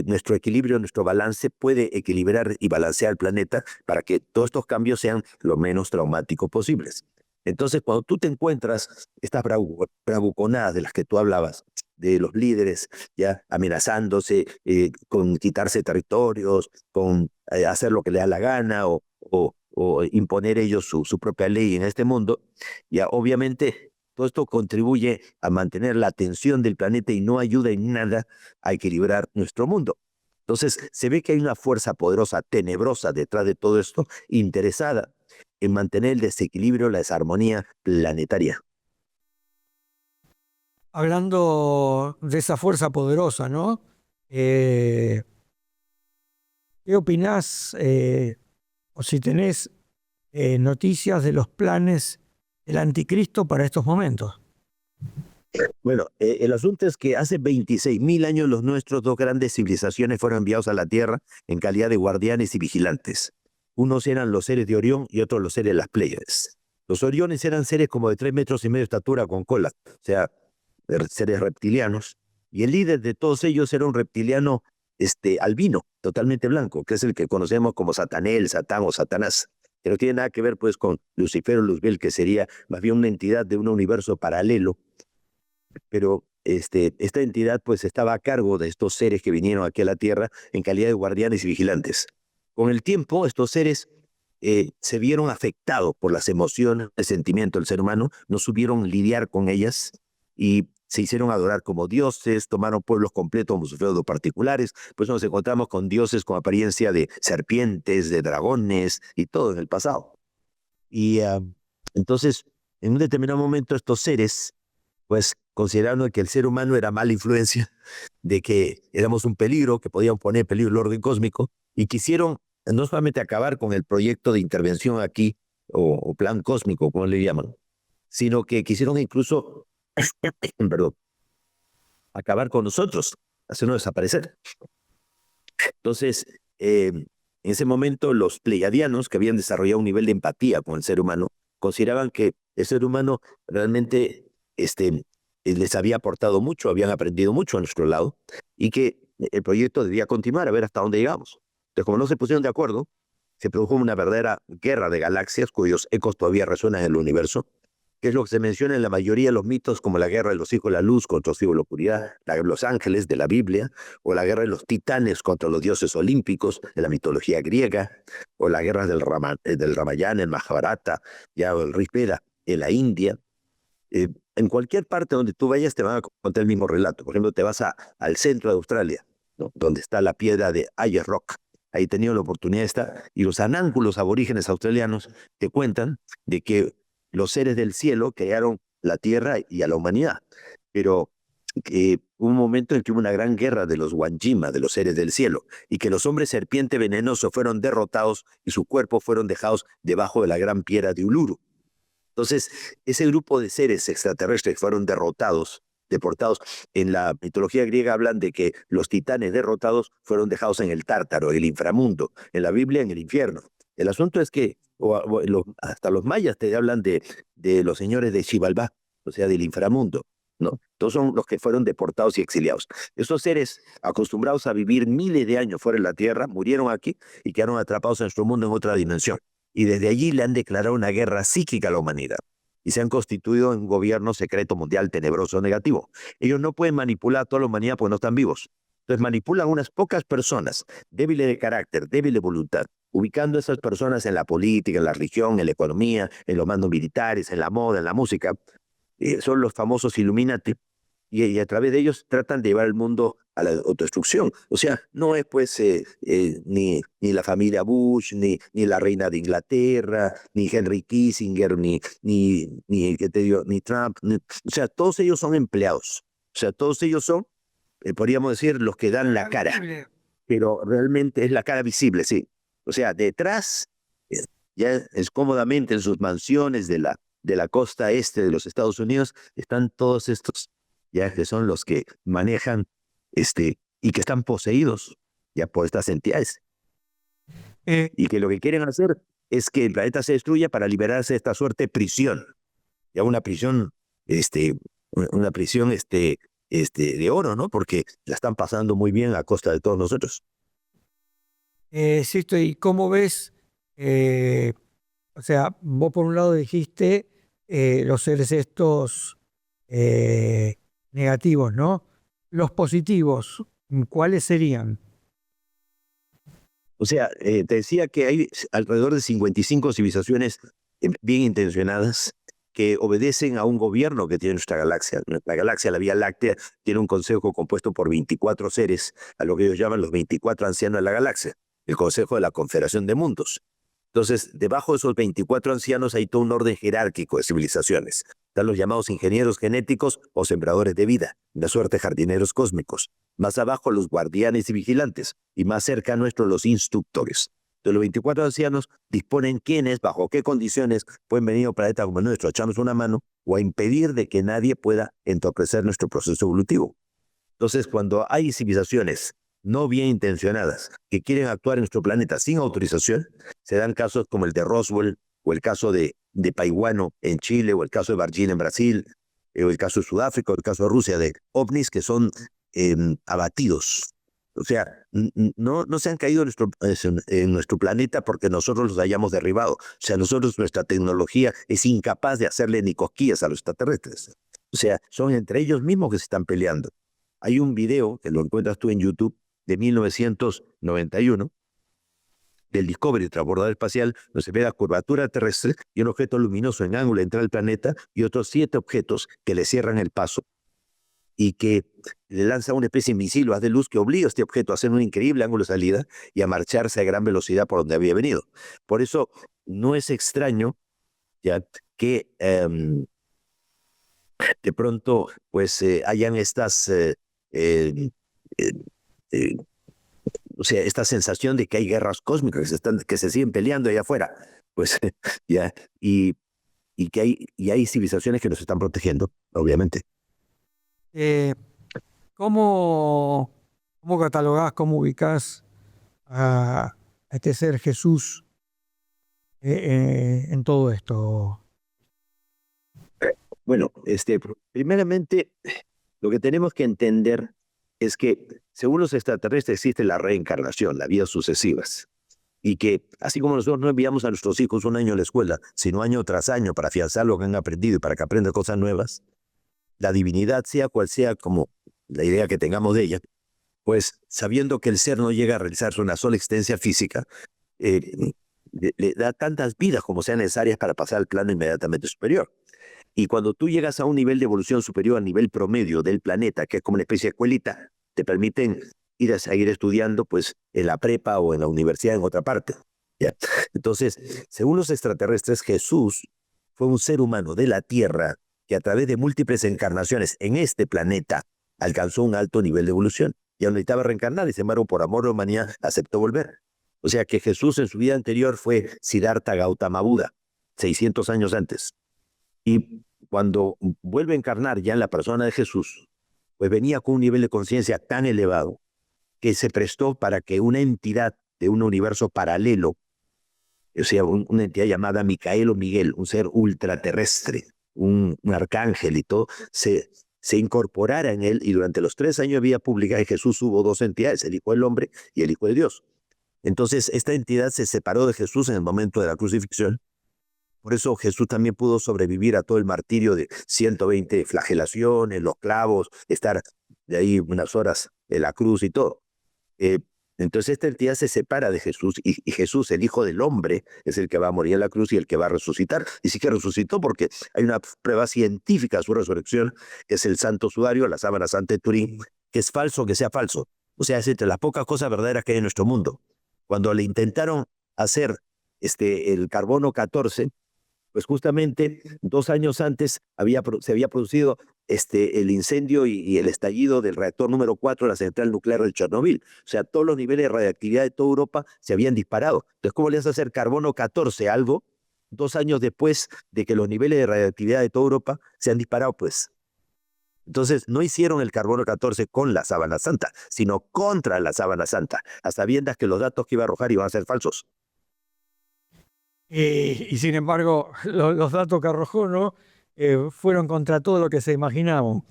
Speaker 2: nuestro equilibrio, nuestro balance puede equilibrar y balancear el planeta para que todos estos cambios sean lo menos traumáticos posibles. Entonces, cuando tú te encuentras estas bravuconadas de las que tú hablabas, de los líderes ya amenazándose con quitarse territorios, con hacer lo que le da la gana o imponer ellos su propia ley en este mundo, ya obviamente todo esto contribuye a mantener la tensión del planeta y no ayuda en nada a equilibrar nuestro mundo. Entonces, se ve que hay una fuerza poderosa, tenebrosa detrás de todo esto, interesada en mantener el desequilibrio, la desarmonía planetaria.
Speaker 1: Hablando de esa fuerza poderosa, ¿no? ¿Qué opinás o si tenés noticias de los planes del anticristo para estos momentos?
Speaker 2: Bueno, el asunto es que hace 26.000 años los nuestros dos grandes civilizaciones fueron enviados a la Tierra en calidad de guardianes y vigilantes. Unos eran los seres de Orión y otros los seres de las Pléyades. Los Oriones eran seres como de 3,5 metros de estatura con cola, o sea, seres reptilianos. Y el líder de todos ellos era un reptiliano albino, totalmente blanco, que es el que conocemos como Satanel, Satán o Satanás, que no tiene nada que ver pues con Lucifer o Luzbel, que sería más bien una entidad de un universo paralelo, pero esta entidad pues estaba a cargo de estos seres que vinieron aquí a la Tierra en calidad de guardianes y vigilantes. Con el tiempo, estos seres se vieron afectados por las emociones, el sentimiento del ser humano, no supieron lidiar con ellas y se hicieron adorar como dioses, tomaron pueblos completos como sus feudos particulares, pues nos encontramos con dioses con apariencia de serpientes, de dragones y todo en el pasado. Y entonces, en un determinado momento, estos seres pues considerando que el ser humano era mala influencia, de que éramos un peligro, que podíamos poner en peligro el orden cósmico, y quisieron no solamente acabar con el proyecto de intervención aquí, o plan cósmico, como le llaman, sino que quisieron incluso, perdón, acabar con nosotros, hacernos desaparecer. Entonces, en En ese momento, los pleiadianos, que habían desarrollado un nivel de empatía con el ser humano, consideraban que el ser humano realmente les había aportado mucho, habían aprendido mucho a nuestro lado, y que el proyecto debía continuar a ver hasta dónde llegamos. Entonces, como no se pusieron de acuerdo, se produjo una verdadera guerra de galaxias cuyos ecos todavía resuenan en el universo, que es lo que se menciona en la mayoría de los mitos, como la guerra de los hijos de la luz contra los hijos de la oscuridad, la guerra de los ángeles de la Biblia, o la guerra de los titanes contra los dioses olímpicos de la mitología griega, o la guerra del Ramayana en Mahabharata, ya, o el Rig Veda en la India. En cualquier parte donde tú vayas te van a contar el mismo relato. Por ejemplo, te vas al centro de Australia, ¿no?, donde está la piedra de Ayers Rock. Ahí he tenido la oportunidad de estar, y los anánculos aborígenes australianos te cuentan de que los seres del cielo crearon la tierra y a la humanidad, pero hubo un momento en que hubo una gran guerra de los Wanjima, de los seres del cielo, y que los hombres serpiente venenosos fueron derrotados y sus cuerpos fueron dejados debajo de la gran piedra de Uluru. Entonces, ese grupo de seres extraterrestres fueron deportados. En la mitología griega hablan de que los titanes derrotados fueron dejados en el Tártaro, el inframundo. En la Biblia, en el infierno. El asunto es que hasta los mayas te hablan de los señores de Xibalbá, o sea, del inframundo, ¿no? Todos son los que fueron deportados y exiliados. Esos seres, acostumbrados a vivir miles de años fuera de la Tierra, murieron aquí y quedaron atrapados en nuestro mundo en otra dimensión. Y desde allí le han declarado una guerra psíquica a la humanidad. Y se han constituido en un gobierno secreto mundial tenebroso negativo. Ellos no pueden manipular a toda la humanidad porque no están vivos. Entonces manipulan a unas pocas personas, débiles de carácter, débiles de voluntad, ubicando a esas personas en la política, en la religión, en la economía, en los mandos militares, en la moda, en la música. Son los famosos Illuminati. Y a través de ellos tratan de llevar el mundo a la autodestrucción. O sea, no es pues ni la familia Bush, ni la reina de Inglaterra, ni Henry Kissinger, ¿qué te digo?, ni Trump. O sea, todos ellos son empleados. O sea, todos ellos son, podríamos decir, los que dan la cara. Pero realmente es la cara visible, sí. O sea, detrás, ya es cómodamente en sus mansiones de la costa este de los Estados Unidos, están todos estos, ya, que son los que manejan y que están poseídos ya por estas entidades. Y que lo que quieren hacer es que el planeta se destruya para liberarse de esta suerte de prisión. Ya una prisión, de oro, ¿no? Porque la están pasando muy bien a costa de todos nosotros.
Speaker 1: Sí, ¿y cómo ves? O sea, vos por un lado dijiste los seres estos negativos, ¿no? Los positivos, ¿cuáles serían?
Speaker 2: O sea, te decía que hay alrededor de 55 civilizaciones bien intencionadas que obedecen a un gobierno que tiene nuestra galaxia. Nuestra galaxia, la Vía Láctea, tiene un consejo compuesto por 24 seres, a lo que ellos llaman los 24 ancianos de la galaxia, el Consejo de la Confederación de Mundos. Entonces, debajo de esos 24 ancianos hay todo un orden jerárquico de civilizaciones. Están los llamados ingenieros genéticos o sembradores de vida, de suerte jardineros cósmicos. Más abajo los guardianes y vigilantes, y más cerca a nuestros los instructores. Entonces, los 24 ancianos disponen quiénes, bajo qué condiciones pueden venir a un planeta como el nuestro, a echarnos una mano o a impedir de que nadie pueda entorpecer nuestro proceso evolutivo. Entonces, cuando hay civilizaciones no bien intencionadas que quieren actuar en nuestro planeta sin autorización, se dan casos como el de Roswell, o el caso de Paiwano en Chile, o el caso de Varginha en Brasil, o el caso de Sudáfrica, o el caso de Rusia, de ovnis que son abatidos. O sea, no se han caído en nuestro planeta porque nosotros los hayamos derribado. O sea, nuestra tecnología es incapaz de hacerle ni cosquillas a los extraterrestres. O sea, son entre ellos mismos que se están peleando. Hay un video, que lo encuentras tú en YouTube, de 1991, del Discovery, transbordador espacial, donde se ve la curvatura terrestre y un objeto luminoso en ángulo entre el planeta y otros 7 objetos que le cierran el paso y que le lanza una especie de misil o haz de luz que obliga a este objeto a hacer un increíble ángulo de salida y a marcharse a gran velocidad por donde había venido. Por eso no es extraño ya que de pronto pues hayan estas o sea, esta sensación de que hay guerras cósmicas que se siguen peleando allá afuera, pues ya, y que hay civilizaciones que nos están protegiendo, obviamente.
Speaker 1: ¿Cómo catalogás, cómo ubicás a a este ser Jesús en todo esto?
Speaker 2: Bueno, primeramente, lo que tenemos que entender es que, según los extraterrestres, existe la reencarnación, las vidas sucesivas. Y que, así como nosotros no enviamos a nuestros hijos un año a la escuela, sino año tras año para afianzar lo que han aprendido y para que aprendan cosas nuevas, la divinidad, sea cual sea como la idea que tengamos de ella, pues sabiendo que el ser no llega a realizarse una sola existencia física, le da tantas vidas como sean necesarias para pasar al plano inmediatamente superior. Y cuando tú llegas a un nivel de evolución superior al nivel promedio del planeta, que es como una especie de escuelita, te permiten ir a seguir estudiando pues en la prepa o en la universidad en otra parte. ¿Ya? Entonces, según los extraterrestres, Jesús fue un ser humano de la Tierra que a través de múltiples encarnaciones en este planeta alcanzó un alto nivel de evolución. Ya no necesitaba reencarnar y sin embargo por amor a la humanidad aceptó volver. O sea que Jesús en su vida anterior fue Siddhartha Gautama Buda, 600 años antes. Y cuando vuelve a encarnar ya en la persona de Jesús, pues venía con un nivel de conciencia tan elevado que se prestó para que una entidad de un universo paralelo, o sea, una entidad llamada Micael o Miguel, un ser ultraterrestre, un arcángel y todo, se incorporara en él, y durante los 3 años de vida pública de Jesús hubo 2 entidades, el Hijo del Hombre y el Hijo de Dios. Entonces, esta entidad se separó de Jesús en el momento de la crucifixión. Por eso Jesús también pudo sobrevivir a todo el martirio de 120 flagelaciones, los clavos, estar de ahí unas horas en la cruz y todo. Entonces esta entidad se separa de Jesús y Jesús, el Hijo del Hombre, es el que va a morir en la cruz y el que va a resucitar. Y sí que resucitó porque hay una prueba científica de su resurrección, que es el Santo Sudario, la sábana santa de Turín, que es falso que sea falso. O sea, es entre las pocas cosas verdaderas que hay en nuestro mundo. Cuando le intentaron hacer el carbono 14, pues justamente 2 años antes se había producido el incendio y el estallido del reactor número 4 de la central nuclear de Chernobyl. O sea, todos los niveles de radiactividad de toda Europa se habían disparado. Entonces, ¿cómo le vas a hacer carbono 14 algo 2 años después de que los niveles de radiactividad de toda Europa se han disparado? Pues entonces no hicieron el carbono 14 con la sábana santa, sino contra la sábana santa, a sabiendas que los datos que iba a arrojar iban a ser falsos.
Speaker 1: Y sin embargo, los datos que arrojó, ¿no? Fueron contra todo lo que se imaginaba.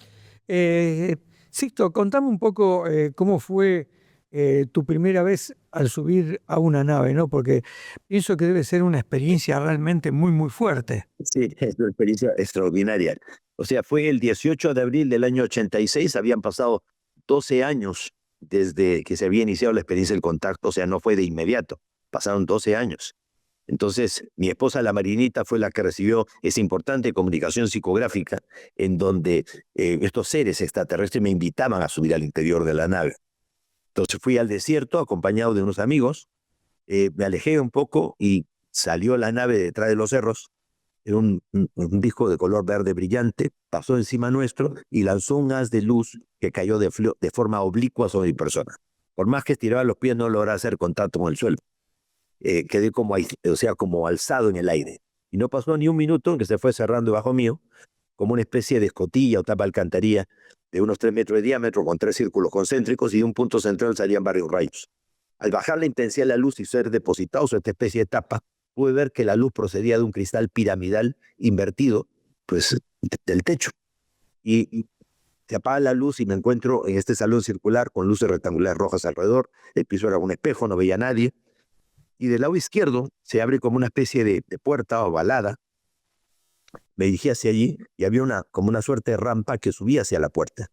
Speaker 1: Sixto, contame un poco cómo fue tu primera vez al subir a una nave, ¿no? Porque pienso que debe ser una experiencia realmente muy, muy fuerte.
Speaker 2: Sí, es una experiencia extraordinaria. O sea, fue el 18 de abril del año 86, habían pasado 12 años desde que se había iniciado la experiencia del contacto, o sea, no fue de inmediato, pasaron 12 años. Entonces, mi esposa, la Marinita, fue la que recibió esa importante comunicación psicográfica en donde estos seres extraterrestres me invitaban a subir al interior de la nave. Entonces fui al desierto acompañado de unos amigos, me alejé un poco y salió la nave detrás de los cerros. Era un disco de color verde brillante, pasó encima nuestro y lanzó un haz de luz que cayó de forma oblicua sobre mi persona. Por más que estiraba los pies, no lograba hacer contacto con el suelo. Quedé como alzado en el aire. Y no pasó ni un minuto en que se fue cerrando debajo mío, como una especie de escotilla o tapa alcantarilla de unos 3 metros de diámetro con 3 círculos concéntricos y de un punto central salían varios rayos. Al bajar la intensidad de la luz y ser depositados en esta especie de tapa, pude ver que la luz procedía de un cristal piramidal invertido, pues, del techo. Y se apaga la luz y me encuentro en este salón circular con luces rectangulares rojas alrededor. El piso era un espejo, no veía a nadie. Y del lado izquierdo se abre como una especie de puerta ovalada. Me dirigí hacia allí y había como una suerte de rampa que subía hacia la puerta.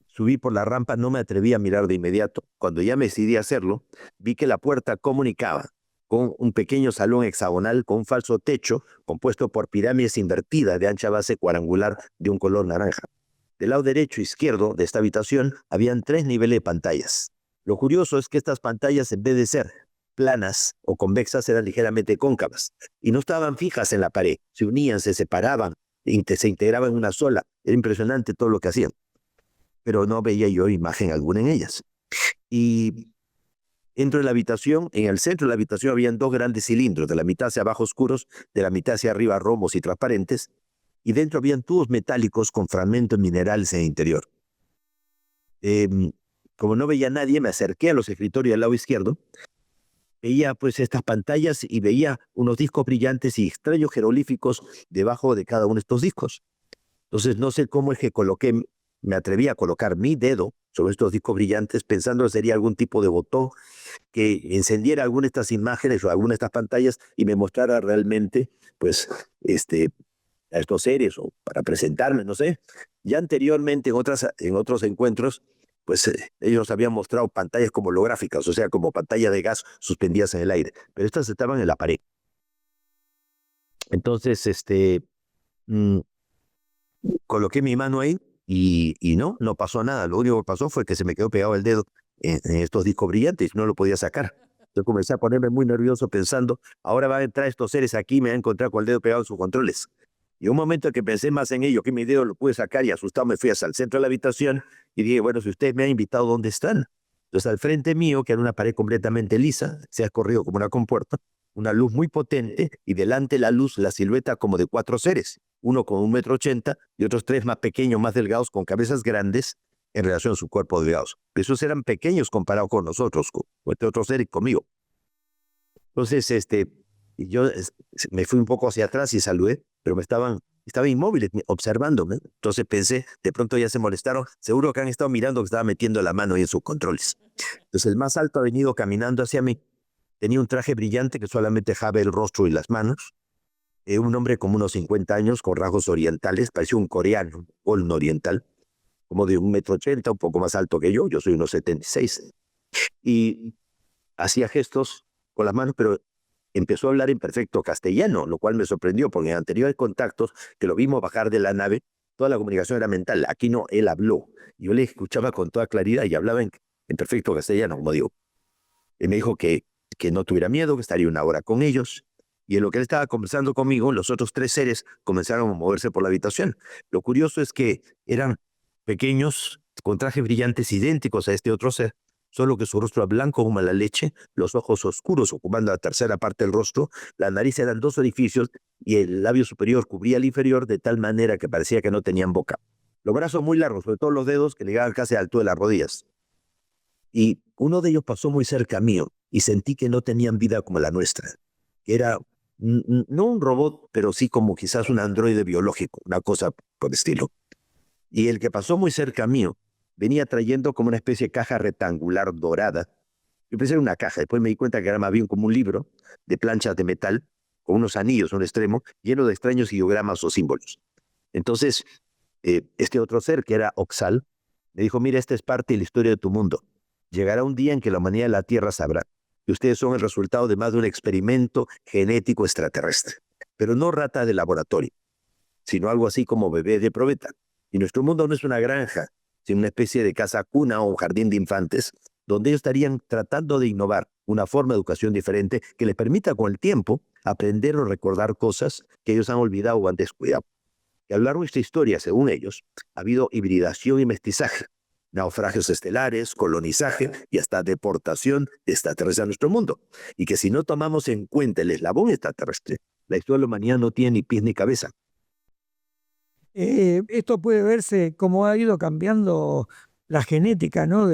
Speaker 2: Subí por la rampa, no me atreví a mirar de inmediato. Cuando ya me decidí a hacerlo, vi que la puerta comunicaba con un pequeño salón hexagonal con un falso techo compuesto por pirámides invertidas de ancha base cuadrangular de un color naranja. Del lado derecho e izquierdo de esta habitación habían 3 niveles de pantallas. Lo curioso es que estas pantallas, en vez de ser planas o convexas, eran ligeramente cóncavas y no estaban fijas en la pared, se unían, se separaban, se integraban en una sola. Era impresionante todo lo que hacían, pero no veía yo imagen alguna en ellas. Y entro en la habitación, en el centro de la habitación habían 2 grandes cilindros, de la mitad hacia abajo oscuros, de la mitad hacia arriba romos y transparentes, y dentro habían tubos metálicos con fragmentos minerales en el interior. Como no veía a nadie, me acerqué a los escritorios del lado izquierdo, veía pues estas pantallas y veía unos discos brillantes y extraños jeroglíficos debajo de cada uno de estos discos. Entonces no sé cómo es que me atreví a colocar mi dedo sobre estos discos brillantes pensando que sería algún tipo de botón que encendiera alguna de estas imágenes o alguna de estas pantallas y me mostrara realmente pues a estos seres o para presentarme, no sé. Ya anteriormente en otros encuentros pues ellos nos habían mostrado pantallas como holográficas, o sea, como pantallas de gas suspendidas en el aire, pero estas estaban en la pared. Entonces, mm, coloqué mi mano ahí y no pasó nada. Lo único que pasó fue que se me quedó pegado el dedo en estos discos brillantes y no lo podía sacar. Yo comencé a ponerme muy nervioso pensando, ahora van a entrar estos seres aquí y me van a encontrar con el dedo pegado en sus controles. Y un momento que pensé más en ello, que mi dedo lo pude sacar y asustado me fui hasta el centro de la habitación y dije, bueno, si ustedes me han invitado, ¿dónde están? Entonces al frente mío, que era una pared completamente lisa, se ha corrido como una compuerta, una luz muy potente y delante de la luz la silueta como de 4 seres, uno con 1,80 m y otros 3 más pequeños, más delgados, con cabezas grandes en relación a su cuerpo delgados. Esos eran pequeños comparados con nosotros, con este otro ser y conmigo. Entonces, yo me fui un poco hacia atrás y saludé, pero estaban inmóviles observándome. Entonces pensé, de pronto ya se molestaron, seguro que han estado mirando que estaba metiendo la mano ahí en sus controles. Entonces el más alto ha venido caminando hacia mí. Tenía un traje brillante que solamente dejaba el rostro y las manos. Un hombre como unos 50 años, con rasgos orientales, parecía un coreano, un oriental, como de 1,80 m, un poco más alto que yo soy 1,76 m. Y hacía gestos con las manos, pero empezó a hablar en perfecto castellano, lo cual me sorprendió, porque en anteriores contactos, que lo vimos bajar de la nave, toda la comunicación era mental. Aquí no, él habló. Yo le escuchaba con toda claridad y hablaba en perfecto castellano, como digo. Él me dijo que no tuviera miedo, que estaría una hora con ellos. Y en lo que él estaba conversando conmigo, los otros 3 seres comenzaron a moverse por la habitación. Lo curioso es que eran pequeños, con trajes brillantes idénticos a este otro ser, solo que su rostro era blanco como la leche, los ojos oscuros ocupando la tercera parte del rostro, la nariz eran 2 orificios y el labio superior cubría el inferior de tal manera que parecía que no tenían boca. Los brazos muy largos, sobre todo los dedos que llegaban casi a la altura de las rodillas. Y uno de ellos pasó muy cerca mío y sentí que no tenían vida como la nuestra, que era no un robot, pero sí como quizás un androide biológico, una cosa por el estilo. Y el que pasó muy cerca mío venía trayendo como una especie de caja rectangular dorada. Yo pensé en una caja, después me di cuenta que era más bien como un libro de planchas de metal, con unos anillos en un extremo, lleno de extraños ideogramas o símbolos. Entonces, este otro ser, que era Oxal, me dijo, mira, esta es parte de la historia de tu mundo. Llegará un día en que la humanidad de la Tierra sabrá que ustedes son el resultado de más de un experimento genético extraterrestre, pero no rata de laboratorio, sino algo así como bebé de probeta. Y nuestro mundo no es una granja, sino una especie de casa cuna o un jardín de infantes, donde ellos estarían tratando de innovar una forma de educación diferente que les permita con el tiempo aprender o recordar cosas que ellos han olvidado o han descuidado. Y a lo largo de esta historia, según ellos, ha habido hibridación y mestizaje, naufragios estelares, colonizaje y hasta deportación extraterrestre a nuestro mundo. Y que si no tomamos en cuenta el eslabón extraterrestre, la historia de la humanidad no tiene ni pies ni cabeza.
Speaker 1: Esto puede verse como ha ido cambiando la genética, ¿no?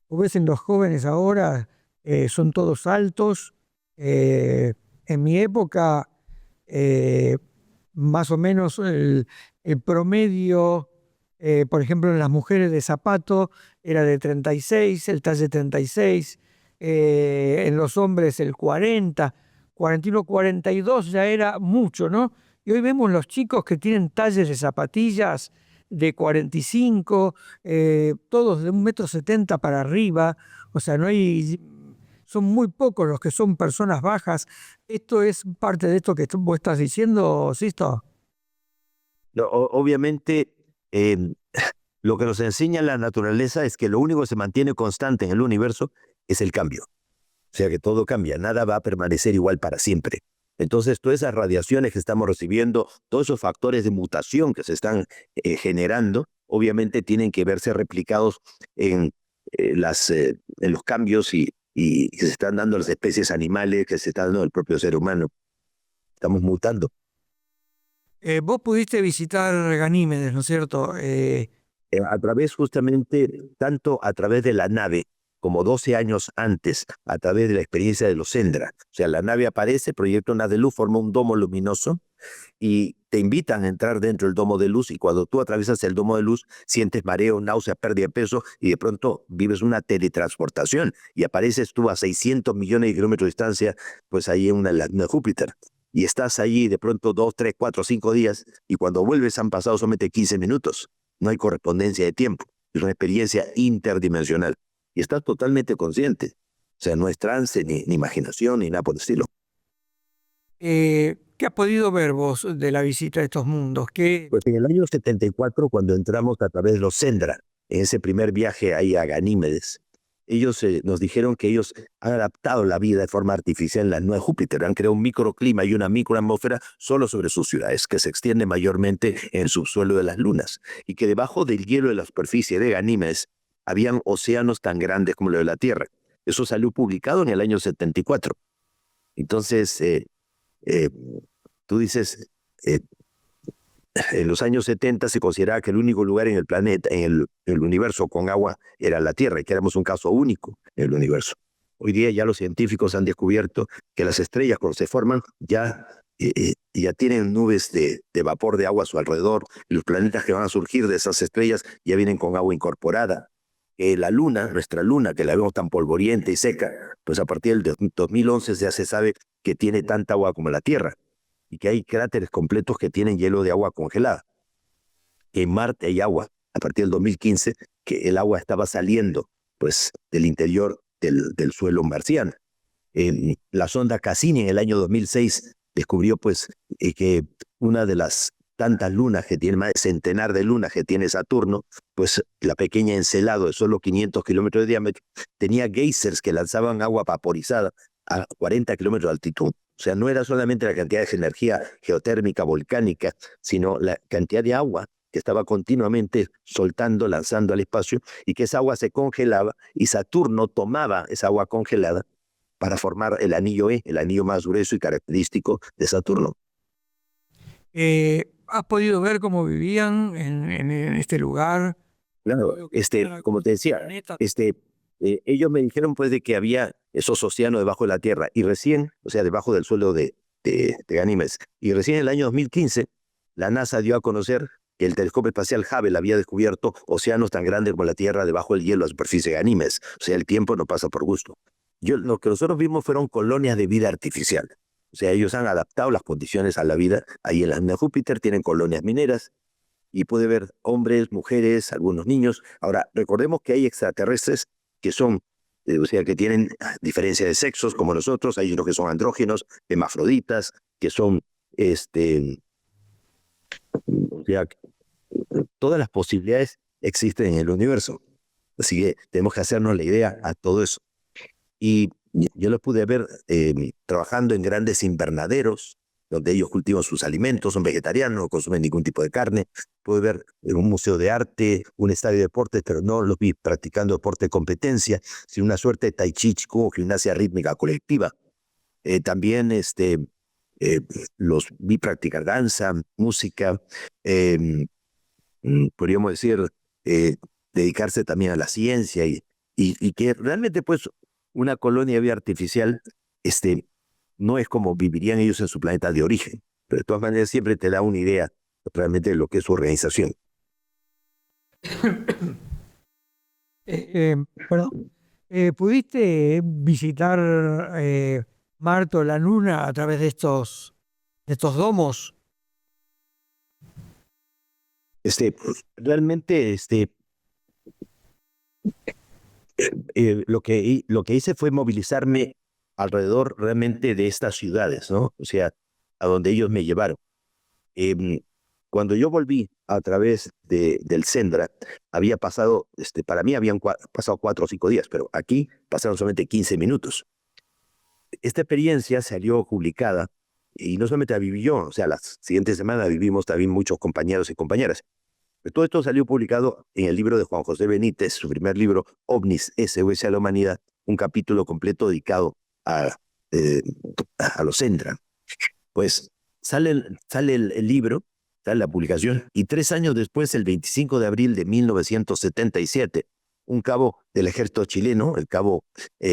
Speaker 1: Vos ves en los jóvenes ahora, son todos altos. En mi época, eh, más o menos el promedio, por ejemplo, en las mujeres de zapato era de 36, el talle 36, en los hombres el 40, 41, 42 ya era mucho, ¿no? Y hoy vemos los chicos que tienen talles de zapatillas de 45, todos de 1,70 m para arriba. O sea, no hay, son muy pocos los que son personas bajas. ¿Esto es parte de esto que vos estás diciendo, Sisto?
Speaker 2: No, obviamente, lo que nos enseña la naturaleza es que lo único que se mantiene constante en el universo es el cambio. O sea que todo cambia, nada va a permanecer igual para siempre. Entonces, todas esas radiaciones que estamos recibiendo, todos esos factores de mutación que se están generando, obviamente tienen que verse replicados en, en los cambios y que se están dando a las especies animales, que se están dando al propio ser humano. Estamos mutando.
Speaker 1: Vos pudiste visitar Ganímedes, ¿no es cierto?
Speaker 2: A través justamente, tanto a través de la nave como 12 años antes a través de la experiencia de los Sendra. O sea, la nave aparece, proyecta una de luz, forma un domo luminoso y te invitan a entrar dentro del domo de luz, y cuando tú atraviesas el domo de luz sientes mareo, náusea, pérdida de peso, y de pronto vives una teletransportación y apareces tú a 600 millones de kilómetros de distancia, pues ahí en una luna de Júpiter. Y estás allí de pronto 2, 3, 4, 5 días, y cuando vuelves han pasado solamente 15 minutos. No hay correspondencia de tiempo. Es una experiencia interdimensional. Y estás totalmente consciente. O sea, no es trance, ni imaginación, ni nada por el estilo.
Speaker 1: ¿Qué has podido ver vos de la visita a estos mundos?
Speaker 2: Pues en el año 74, cuando entramos a través de los Sendra, en ese primer viaje ahí a Ganímedes, ellos nos dijeron que ellos han adaptado la vida de forma artificial en la nube de Júpiter, han creado un microclima y una microatmósfera solo sobre sus ciudades, que se extiende mayormente en el subsuelo de las lunas, y que debajo del hielo de la superficie de Ganímedes habían océanos tan grandes como los de la Tierra. Eso salió publicado en el año 74. Entonces, tú dices, en los años 70 se consideraba que el único lugar en el planeta, en el universo con agua era la Tierra, y que éramos un caso único en el universo. Hoy día ya los científicos han descubierto que las estrellas, cuando se forman, ya tienen nubes de vapor de agua a su alrededor, y los planetas que van a surgir de esas estrellas ya vienen con agua incorporada. La Luna, nuestra Luna, que la vemos tan polvorienta y seca, pues a partir del 2011 ya se sabe que tiene tanta agua como la Tierra, y que hay cráteres completos que tienen hielo de agua congelada. En Marte hay agua, a partir del 2015, que el agua estaba saliendo pues, del interior del suelo marciano. La sonda Cassini en el año 2006 descubrió pues, que una de las tantas lunas que tiene, más de centenar de lunas que tiene Saturno, pues la pequeña Encelado de solo 500 kilómetros de diámetro, tenía geysers que lanzaban agua vaporizada a 40 kilómetros de altitud. O sea, no era solamente la cantidad de energía geotérmica, volcánica, sino la cantidad de agua que estaba continuamente soltando, lanzando al espacio, y que esa agua se congelaba, y Saturno tomaba esa agua congelada para formar el anillo E, el anillo más grueso y característico de Saturno.
Speaker 1: ¿Has podido ver cómo vivían en este lugar?
Speaker 2: Claro, como te decía, ellos me dijeron pues de que había esos océanos debajo de la Tierra, y recién, o sea, debajo del suelo de Ganímedes, y recién en el año 2015 la NASA dio a conocer que el telescopio espacial Hubble había descubierto océanos tan grandes como la Tierra debajo del hielo a la superficie de Ganímedes. O sea, el tiempo no pasa por gusto. Lo que nosotros vimos fueron colonias de vida artificial. O sea, ellos han adaptado las condiciones a la vida. Ahí en la luna de Júpiter tienen colonias mineras, y puede ver hombres, mujeres, algunos niños. Ahora, recordemos que hay extraterrestres que son, o sea, que tienen diferencia de sexos como nosotros. Hay unos que son andrógenos, hermafroditas, que son, o sea, todas las posibilidades existen en el universo. Así que tenemos que hacernos la idea a todo eso. Y yo los pude ver trabajando en grandes invernaderos, donde ellos cultivan sus alimentos, son vegetarianos, no consumen ningún tipo de carne. Pude ver en un museo de arte, un estadio de deportes, pero no los vi practicando deporte de competencia, sino una suerte de tai chi como gimnasia rítmica colectiva. También los vi practicar danza, música, podríamos decir, dedicarse también a la ciencia, y que realmente pues una colonia de vida artificial no es como vivirían ellos en su planeta de origen, pero de todas maneras siempre te da una idea realmente de lo que es su organización.
Speaker 1: Perdón. ¿Pudiste visitar Marte o la Luna a través de estos domos?
Speaker 2: Realmente lo que hice fue movilizarme alrededor realmente de estas ciudades, ¿no? O sea, a donde ellos me llevaron. Cuando yo volví a través del Sendra, había pasado, para mí habían pasado 4 o 5 días, pero aquí pasaron solamente 15 minutos. Esta experiencia salió publicada, y no solamente la viví yo, o sea, las siguientes semanas vivimos también muchos compañeros y compañeras. Pero todo esto salió publicado en el libro de Juan José Benítez, su primer libro, OVNIS, SOS a la Humanidad, un capítulo completo dedicado a los Sendra. Pues sale el libro, sale la publicación, y 3 años después, el 25 de abril de 1977, un cabo del ejército chileno, el cabo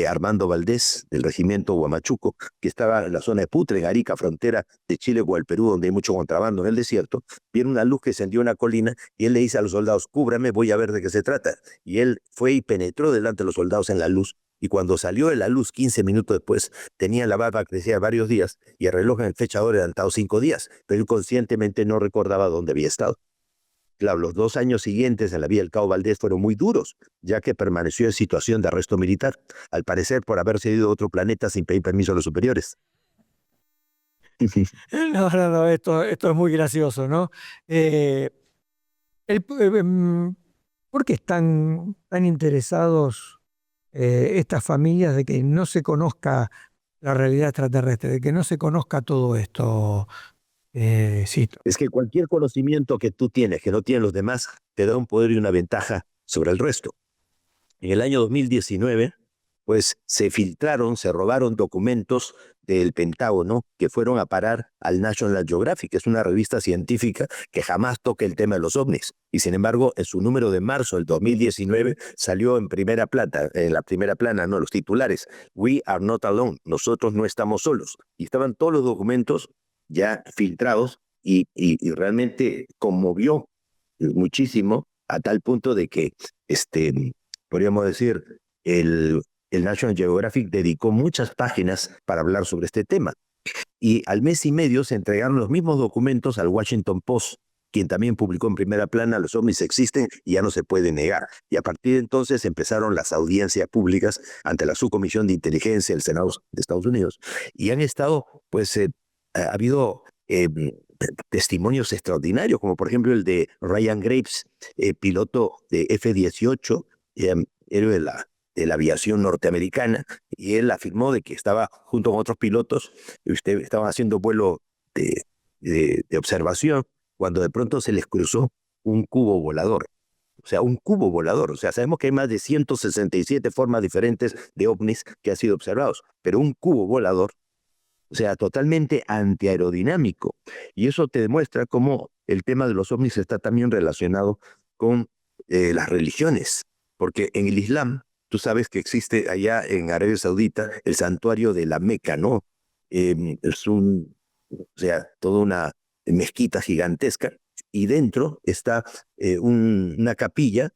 Speaker 2: Armando Valdés, del regimiento Huamachuco, que estaba en la zona de Putre, en Arica, frontera de Chile con el Perú, donde hay mucho contrabando en el desierto. Viene una luz que encendió una colina y él le dice a los soldados, cúbrame, voy a ver de qué se trata. Y él fue y penetró delante de los soldados en la luz. Y cuando salió de la luz 15 minutos después, tenía la barba crecida varios días y el reloj en el fechador adelantado 5 días, pero él conscientemente no recordaba dónde había estado. Claro, los 2 años siguientes en la vida del cabo Valdés fueron muy duros, ya que permaneció en situación de arresto militar, al parecer por haberse ido a otro planeta sin pedir permiso a los superiores.
Speaker 1: No, esto es muy gracioso, ¿no? ¿Por qué están tan interesados estas familias de que no se conozca la realidad extraterrestre, de que no se conozca todo esto, Cito?
Speaker 2: Es que cualquier conocimiento que tú tienes, que no tienen los demás, te da un poder y una ventaja sobre el resto. En el año 2019, pues se filtraron, se robaron documentos del Pentágono que fueron a parar al National Geographic, que es una revista científica que jamás toca el tema de los ovnis. Y sin embargo, en su número de marzo del 2019 salió en la primera plana, no, los titulares, "We are not alone", nosotros no estamos solos. Y estaban todos los documentos ya filtrados y realmente conmovió muchísimo a tal punto de que podríamos decir, el National Geographic dedicó muchas páginas para hablar sobre este tema. Y al mes y medio se entregaron los mismos documentos al Washington Post, quien también publicó en primera plana, los ovnis existen y ya no se puede negar. Y a partir de entonces empezaron las audiencias públicas ante la Subcomisión de Inteligencia del Senado de Estados Unidos. Y han estado, pues, ha habido testimonios extraordinarios, como por ejemplo el de Ryan Graves, piloto de F-18, héroe de la aviación norteamericana, y él afirmó de que estaba junto con otros pilotos, estaban haciendo vuelo de observación, cuando de pronto se les cruzó un cubo volador. O sea, un cubo volador. O sea, sabemos que hay más de 167 formas diferentes de ovnis que han sido observados, pero un cubo volador, o sea, totalmente antiaerodinámico. Y eso te demuestra cómo el tema de los ovnis está también relacionado con las religiones. Porque en el Islam, tú sabes que existe allá en Arabia Saudita el santuario de la Meca, ¿no? O sea, toda una mezquita gigantesca. Y dentro está una capilla,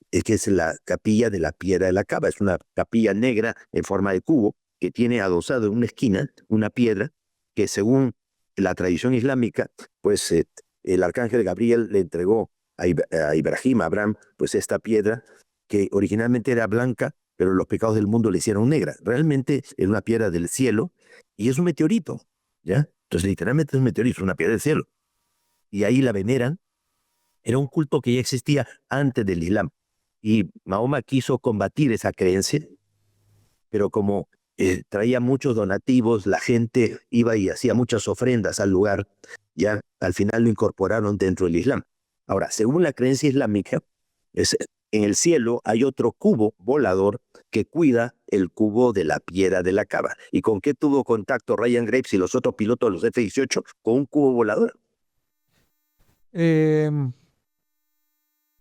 Speaker 2: que es la capilla de la Piedra de la Cava. Es una capilla negra en forma de cubo, que tiene adosado en una esquina una piedra que, según la tradición islámica, pues el arcángel Gabriel le entregó a Ibrahim, a Abraham, pues esta piedra que originalmente era blanca, pero los pecados del mundo le hicieron negra. Realmente es una piedra del cielo y es un meteorito, ¿ya? Entonces literalmente es un meteorito, una piedra del cielo. Y ahí la veneran. Era un culto que ya existía antes del Islam. Y Mahoma quiso combatir esa creencia, pero como traía muchos donativos, la gente iba y hacía muchas ofrendas al lugar, ya al final lo incorporaron dentro del Islam. Ahora, según la creencia islámica, en el cielo hay otro cubo volador que cuida el cubo de la Piedra de la Cava. ¿Y con qué tuvo contacto Ryan Graves y los otros pilotos de los F-18? Con un cubo volador.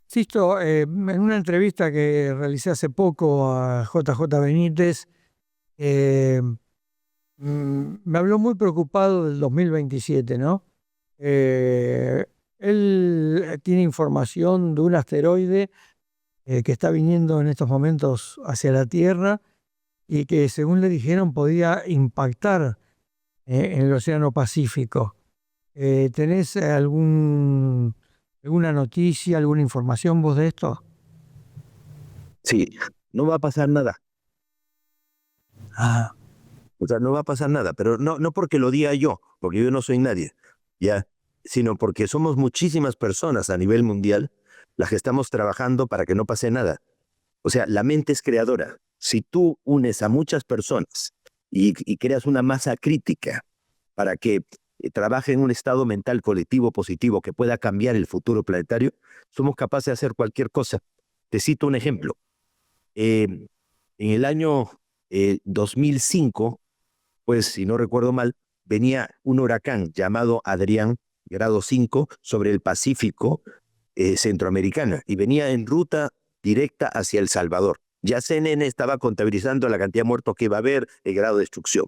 Speaker 1: Sisto, en una entrevista que realicé hace poco a JJ Benítez, me habló muy preocupado del 2027, ¿no? Él tiene información de un asteroide que está viniendo en estos momentos hacia la Tierra y que, según le dijeron, podía impactar en el Océano Pacífico. ¿Tenés alguna noticia, alguna información vos de esto?
Speaker 2: Sí, no va a pasar nada.
Speaker 1: Ah,
Speaker 2: O sea, no va a pasar nada, pero no porque lo diga yo, porque yo no soy nadie, ya, sino porque somos muchísimas personas a nivel mundial las que estamos trabajando para que no pase nada. O sea, la mente es creadora. Si tú unes a muchas personas y creas una masa crítica para que trabaje en un estado mental colectivo positivo que pueda cambiar el futuro planetario, somos capaces de hacer cualquier cosa. Te cito un ejemplo. En el año 2005, pues si no recuerdo mal, venía un huracán llamado Adrián, grado 5, sobre el Pacífico centroamericano, y venía en ruta directa hacia El Salvador. Ya CNN estaba contabilizando la cantidad de muertos que iba a haber, el grado de destrucción.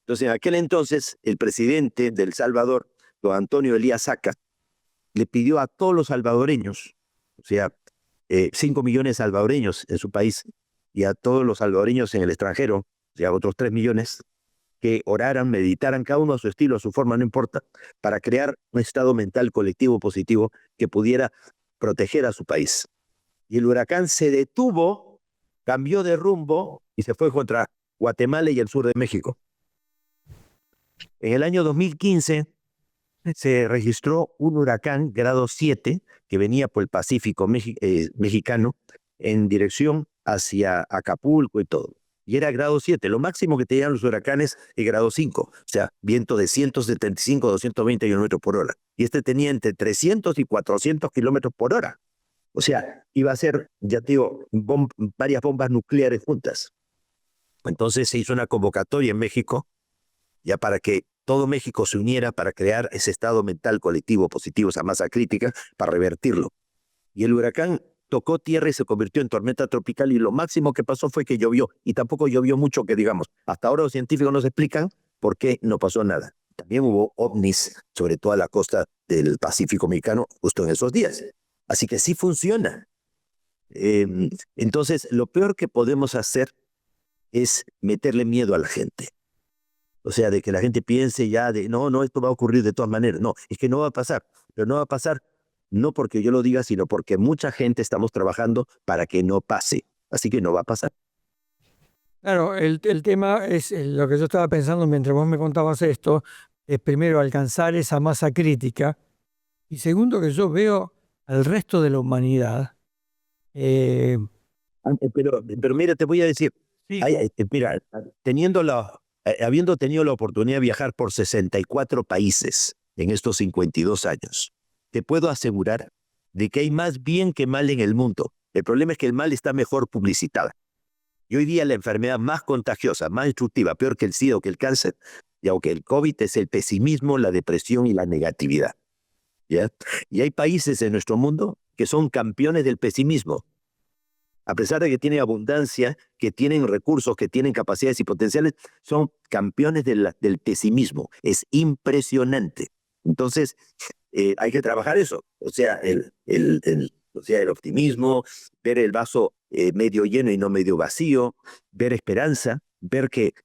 Speaker 2: Entonces, en aquel entonces, el presidente de El Salvador, don Antonio Elías Saca, le pidió a todos los salvadoreños, o sea, 5 millones de salvadoreños en su país, y a todos los salvadoreños en el extranjero, o sea, otros 3 millones, que oraran, meditaran, cada uno a su estilo, a su forma, no importa, para crear un estado mental colectivo positivo que pudiera proteger a su país. Y el huracán se detuvo, cambió de rumbo y se fue contra Guatemala y el sur de México. En el año 2015 se registró un huracán grado 7 que venía por el Pacífico mexicano en dirección hacia Acapulco y todo. Y era grado 7. Lo máximo que tenían los huracanes es grado 5. O sea, viento de 175 a 220 kilómetros por hora. Y este tenía entre 300 y 400 kilómetros por hora. O sea, iba a ser, ya te digo, varias bombas nucleares juntas. Entonces se hizo una convocatoria en México, ya para que todo México se uniera para crear ese estado mental colectivo positivo, esa masa crítica, para revertirlo. Y el huracán tocó tierra y se convirtió en tormenta tropical, y lo máximo que pasó fue que llovió, y tampoco llovió mucho, que digamos. Hasta ahora los científicos nos explican por qué no pasó nada. También hubo ovnis sobre toda la costa del Pacífico mexicano justo en esos días. Así que sí funciona. Entonces, lo peor que podemos hacer es meterle miedo a la gente. O sea, de que la gente piense ya de, no, esto va a ocurrir de todas maneras. No, es que no va a pasar. Pero no va a pasar no porque yo lo diga, sino porque mucha gente estamos trabajando para que no pase. Así que no va a pasar.
Speaker 1: Claro, el tema es lo que yo estaba pensando mientras vos me contabas esto, es primero alcanzar esa masa crítica, y segundo que yo veo al resto de la humanidad.
Speaker 2: Pero mira, te voy a decir,
Speaker 1: Sí,
Speaker 2: mira, habiendo tenido la oportunidad de viajar por 64 países en estos 52 años, te puedo asegurar de que hay más bien que mal en el mundo. El problema es que el mal está mejor publicitado. Y hoy día la enfermedad más contagiosa, más destructiva, peor que el SIDA o que el cáncer, y aunque el COVID, es el pesimismo, la depresión y la negatividad. ¿Ya? Y hay países en nuestro mundo que son campeones del pesimismo. A pesar de que tienen abundancia, que tienen recursos, que tienen capacidades y potenciales, son campeones del pesimismo. Es impresionante. Entonces, hay que trabajar eso. O sea, el optimismo, ver el vaso medio lleno y no medio vacío, ver esperanza, ver que,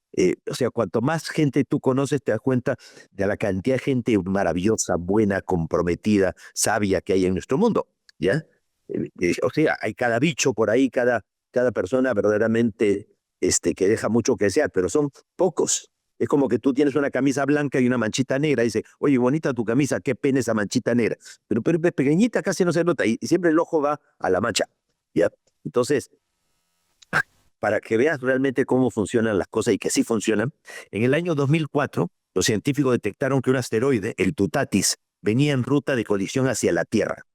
Speaker 2: o sea, cuanto más gente tú conoces, te das cuenta de la cantidad de gente maravillosa, buena, comprometida, sabia que hay en nuestro mundo, ¿ya? O sea, hay cada bicho por ahí, cada persona verdaderamente que deja mucho que desear, pero son pocos. Es como que tú tienes una camisa blanca y una manchita negra, y dice, oye, bonita tu camisa, qué pena esa manchita negra. Pero es pequeñita, casi no se nota, y siempre el ojo va a la mancha, ¿ya? Entonces, para que veas realmente cómo funcionan las cosas y que sí funcionan, en el año 2004, los científicos detectaron que un asteroide, el Tutatis, venía en ruta de colisión hacia la Tierra,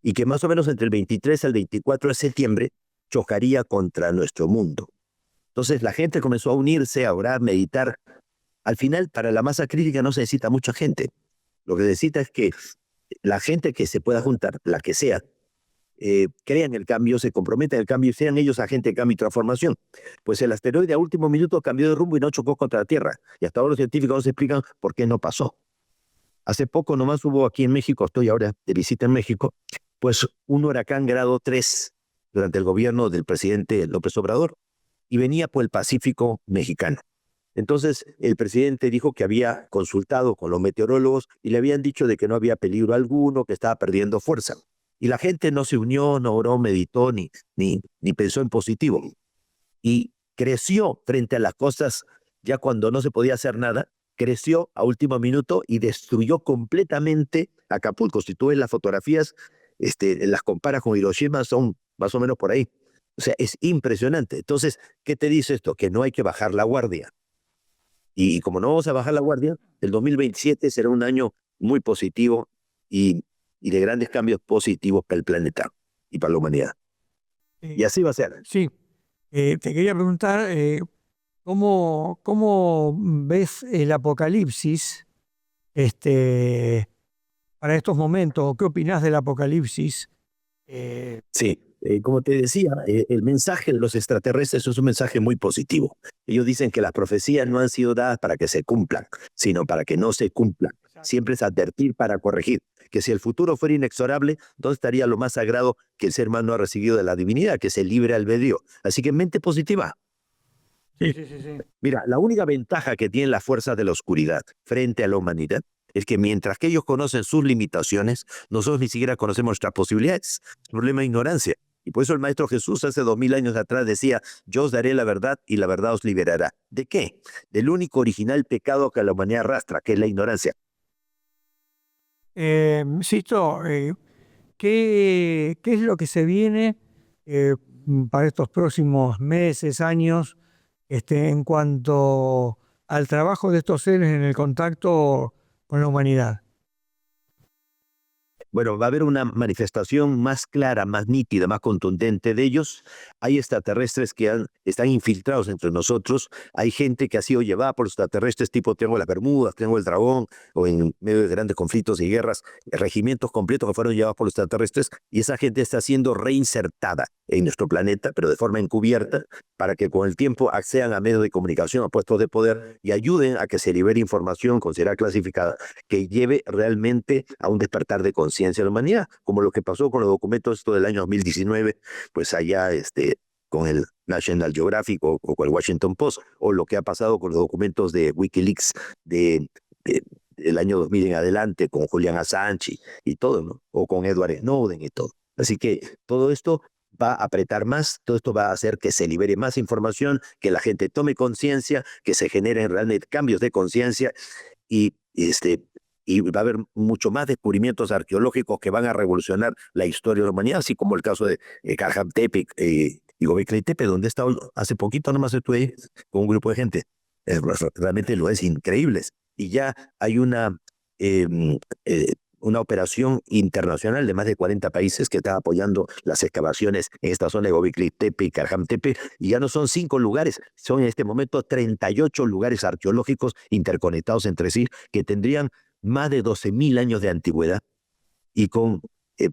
Speaker 2: y que más o menos entre el 23 al 24 de septiembre chocaría contra nuestro mundo. Entonces la gente comenzó a unirse, a orar, meditar. Al final, para la masa crítica no se necesita mucha gente. Lo que necesita es que la gente que se pueda juntar, la que sea, crean el cambio, se comprometen el cambio y sean ellos agentes de cambio y transformación. Pues el asteroide a último minuto cambió de rumbo y no chocó contra la Tierra. Y hasta ahora los científicos no se explican por qué no pasó. Hace poco nomás hubo aquí en México, estoy ahora de visita en México, pues un huracán grado 3 durante el gobierno del presidente López Obrador, y venía por el Pacífico mexicano. Entonces el presidente dijo que había consultado con los meteorólogos y le habían dicho de que no había peligro alguno, que estaba perdiendo fuerza. Y la gente no se unió, no oró, meditó, ni pensó en positivo. Y creció frente a las cosas, ya cuando no se podía hacer nada, creció a último minuto y destruyó completamente Acapulco. Si tú ves las fotografías, las comparas con Hiroshima, son más o menos por ahí. O sea, es impresionante. Entonces, ¿qué te dice esto? Que no hay que bajar la guardia. Y como no vamos a bajar la guardia, el 2027 será un año muy positivo y de grandes cambios positivos para el planeta y para la humanidad. Y así va a ser.
Speaker 1: Sí, te quería preguntar, ¿cómo ves el apocalipsis para estos momentos? ¿O qué opinás del apocalipsis?
Speaker 2: Sí, como te decía, el mensaje de los extraterrestres es un mensaje muy positivo. Ellos dicen que las profecías no han sido dadas para que se cumplan, sino para que no se cumplan. Siempre es advertir para corregir. Que si el futuro fuera inexorable, entonces estaría lo más sagrado que el ser humano ha recibido de la divinidad, que es el libre albedrío. Así que mente positiva.
Speaker 1: Sí, sí, sí, sí.
Speaker 2: Mira, la única ventaja que tienen las fuerzas de la oscuridad frente a la humanidad es que mientras que ellos conocen sus limitaciones, nosotros ni siquiera conocemos nuestras posibilidades. El problema de ignorancia. Y por eso el Maestro Jesús hace 2000 años atrás decía, yo os daré la verdad y la verdad os liberará. ¿De qué? Del único original pecado que la humanidad arrastra, que es la ignorancia.
Speaker 1: Sisto, ¿qué es lo que se viene para estos próximos meses, años, en cuanto al trabajo de estos seres en el contacto con la humanidad?
Speaker 2: Bueno, va a haber una manifestación más clara, más nítida, más contundente de ellos. Hay extraterrestres que están infiltrados entre nosotros. Hay gente que ha sido llevada por los extraterrestres tipo Triángulo de las Bermudas, Triángulo del Dragón, o en medio de grandes conflictos y guerras, regimientos completos que fueron llevados por los extraterrestres, y esa gente está siendo reinsertada en nuestro planeta, pero de forma encubierta, para que con el tiempo accedan a medios de comunicación, a puestos de poder, y ayuden a que se libere información considerada clasificada, que lleve realmente a un despertar de conciencia de la humanidad, como lo que pasó con los documentos esto del año 2019, pues allá con el National Geographic o con el Washington Post, o lo que ha pasado con los documentos de Wikileaks del año 2000 en adelante, con Julian Assange y todo, ¿no? O con Edward Snowden y todo. Así que todo esto va a apretar más, todo esto va a hacer que se libere más información, que la gente tome conciencia, que se generen realmente cambios de conciencia y y va a haber mucho más descubrimientos arqueológicos que van a revolucionar la historia de la humanidad, así como el caso de Karjab Tepe y Göbekli Tepe, donde he estado hace poquito, nomás estuve con un grupo de gente. Realmente lo es, increíbles. Y ya hay eh, una operación internacional de más de 40 países que está apoyando las excavaciones en esta zona de Göbekli Tepe y Karjab Tepe, y ya no son 5 lugares, son en este momento 38 lugares arqueológicos interconectados entre sí que tendrían más de 12.000 años de antigüedad y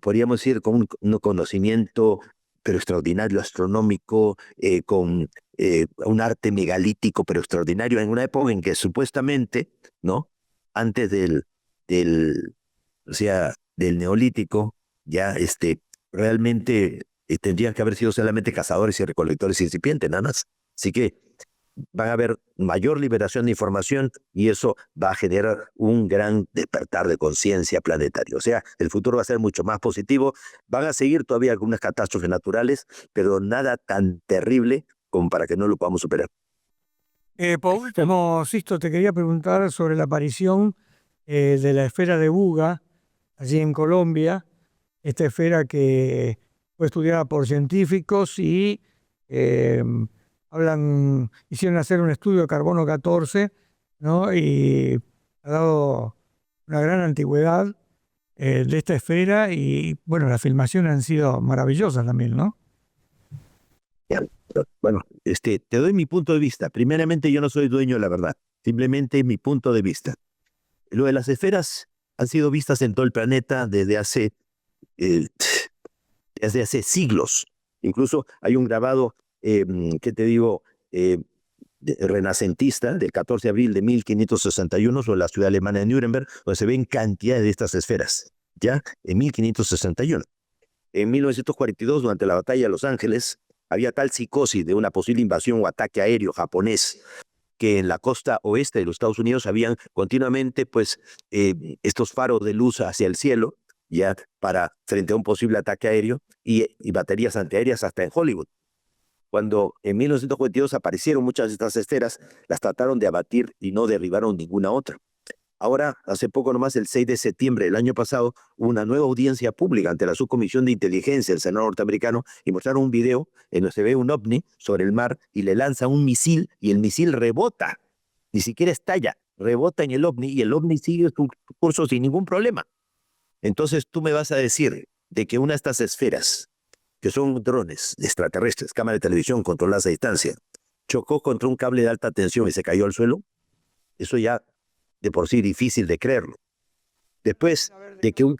Speaker 2: podríamos decir, con un conocimiento pero extraordinario astronómico, con un arte megalítico pero extraordinario, en una época en que supuestamente, ¿no? Antes o sea, del neolítico, ya realmente tendrían que haber sido solamente cazadores y recolectores incipientes, nada más. Así que van a haber mayor liberación de información y eso va a generar un gran despertar de conciencia planetaria. O sea, el futuro va a ser mucho más positivo. Van a seguir todavía algunas catástrofes naturales, pero nada tan terrible como para que no lo podamos superar.
Speaker 1: Por último, Sisto, te quería preguntar sobre la aparición de la esfera de Buga, allí en Colombia, esta esfera que fue estudiada por científicos y eh, hicieron hacer un estudio de carbono 14, ¿no? Y ha dado una gran antigüedad de esta esfera y, bueno, las filmaciones han sido maravillosas también, ¿no?
Speaker 2: Ya. Bueno, te doy mi punto de vista. Primeramente, yo no soy dueño de la verdad, simplemente mi punto de vista. Lo de las esferas han sido vistas en todo el planeta eh, desde hace siglos. Incluso hay un grabado, ¿qué te digo? Renacentista del 14 de abril de 1561 sobre la ciudad alemana de Nuremberg, donde se ven cantidades de estas esferas, ¿ya? En 1561. En 1942, durante la batalla de Los Ángeles, había tal psicosis de una posible invasión o ataque aéreo japonés que en la costa oeste de los Estados Unidos habían continuamente pues estos faros de luz hacia el cielo, ya frente a un posible ataque aéreo y baterías antiaéreas hasta en Hollywood. Cuando en 1942 aparecieron muchas de estas esferas, las trataron de abatir y no derribaron ninguna otra. Ahora, hace poco nomás, el 6 de septiembre del año pasado, hubo una nueva audiencia pública ante la Subcomisión de Inteligencia del Senado norteamericano y mostraron un video en donde se ve un ovni sobre el mar y le lanzan un misil y el misil rebota, ni siquiera estalla, rebota en el ovni y el ovni sigue su curso sin ningún problema. Entonces tú me vas a decir de que una de estas esferas, que son drones extraterrestres, cámara de televisión controladas a distancia, chocó contra un cable de alta tensión y se cayó al suelo, eso ya de por sí difícil de creerlo. Después de que un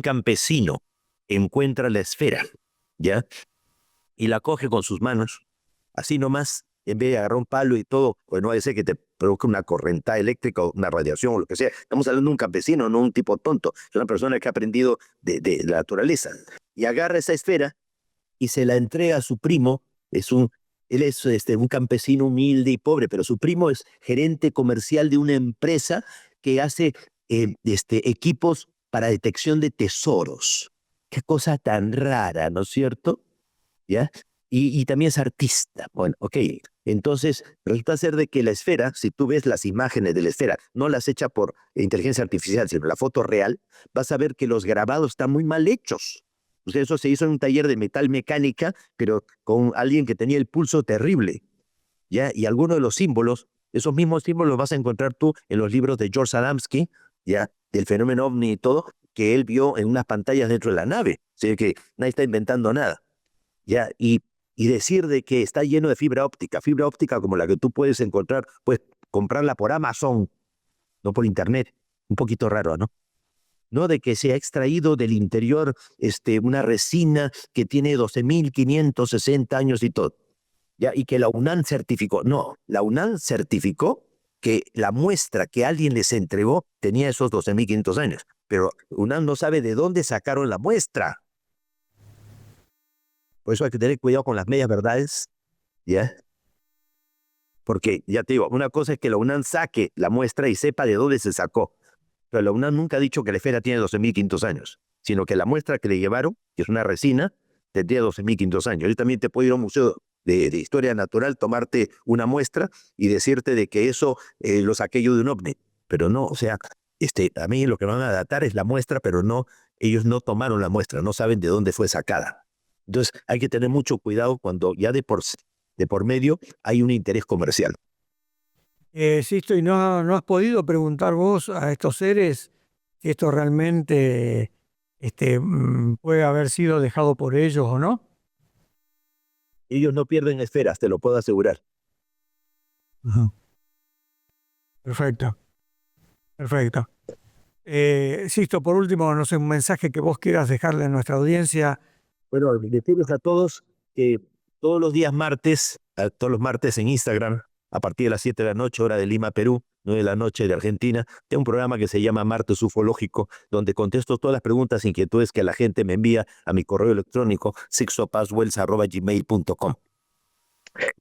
Speaker 2: campesino encuentra la esfera, ¿ya? Y la coge con sus manos, así nomás, en vez de agarrar un palo y todo, pues no vaya a ser que te provoque una corriente eléctrica o una radiación o lo que sea. Estamos hablando de un campesino, no un tipo tonto. Es una persona que ha aprendido de la naturaleza. Y agarra esa esfera y se la entrega a su primo. Él es un campesino humilde y pobre, pero su primo es gerente comercial de una empresa que hace equipos para detección de tesoros. Qué cosa tan rara, ¿no es cierto? ¿Ya? Y también es artista. Bueno, ok. Entonces, resulta ser de que la esfera, si tú ves las imágenes de la esfera, no las hecha por inteligencia artificial, sino la foto real, vas a ver que los grabados están muy mal hechos. O sea, eso se hizo en un taller de metal mecánica, pero con alguien que tenía el pulso terrible, ¿ya? Y algunos de los símbolos, esos mismos símbolos los vas a encontrar tú en los libros de George Adamski, ¿ya? Del fenómeno ovni y todo, que él vio en unas pantallas dentro de la nave. O sea que nadie está inventando nada. ¿Ya? Y decir de que está lleno de fibra óptica como la que tú puedes encontrar, puedes comprarla por Amazon, no por internet, un poquito raro, ¿no? No de que se ha extraído del interior una resina que tiene 12.560 años y todo, ¿ya? Y que la UNAM certificó. No, la UNAM certificó que la muestra que alguien les entregó tenía esos 12.500 años, pero UNAM no sabe de dónde sacaron la muestra. Por eso hay que tener cuidado con las medias verdades, ¿ya? Porque, ya te digo, una cosa es que la UNAM saque la muestra y sepa de dónde se sacó. Pero la UNAM nunca ha dicho que la esfera tiene 12.500 años, sino que la muestra que le llevaron, que es una resina, tendría 12.500 años. Yo también te puedo ir a un museo de historia natural, tomarte una muestra y decirte de que eso lo saqué yo de un ovni. Pero no, o sea, a mí lo que van a datar es la muestra, pero no, ellos no tomaron la muestra, no saben de dónde fue sacada. Entonces hay que tener mucho cuidado cuando ya de por medio hay un interés comercial.
Speaker 1: Sisto, ¿y no has podido preguntar vos a estos seres si esto realmente puede haber sido dejado por ellos o no?
Speaker 2: Ellos no pierden esferas, te lo puedo asegurar.
Speaker 1: Ajá. Perfecto, perfecto. Sisto, por último, no sé, un mensaje que vos quieras dejarle a nuestra audiencia.
Speaker 2: Bueno, decirles a todos que todos los días martes, todos los martes en Instagram, a partir de las 7 de la noche, hora de Lima, Perú, 9 de la noche de Argentina, tengo un programa que se llama Martes Ufológico, donde contesto todas las preguntas e inquietudes que la gente me envía a mi correo electrónico sixtopaswells@gmail.com.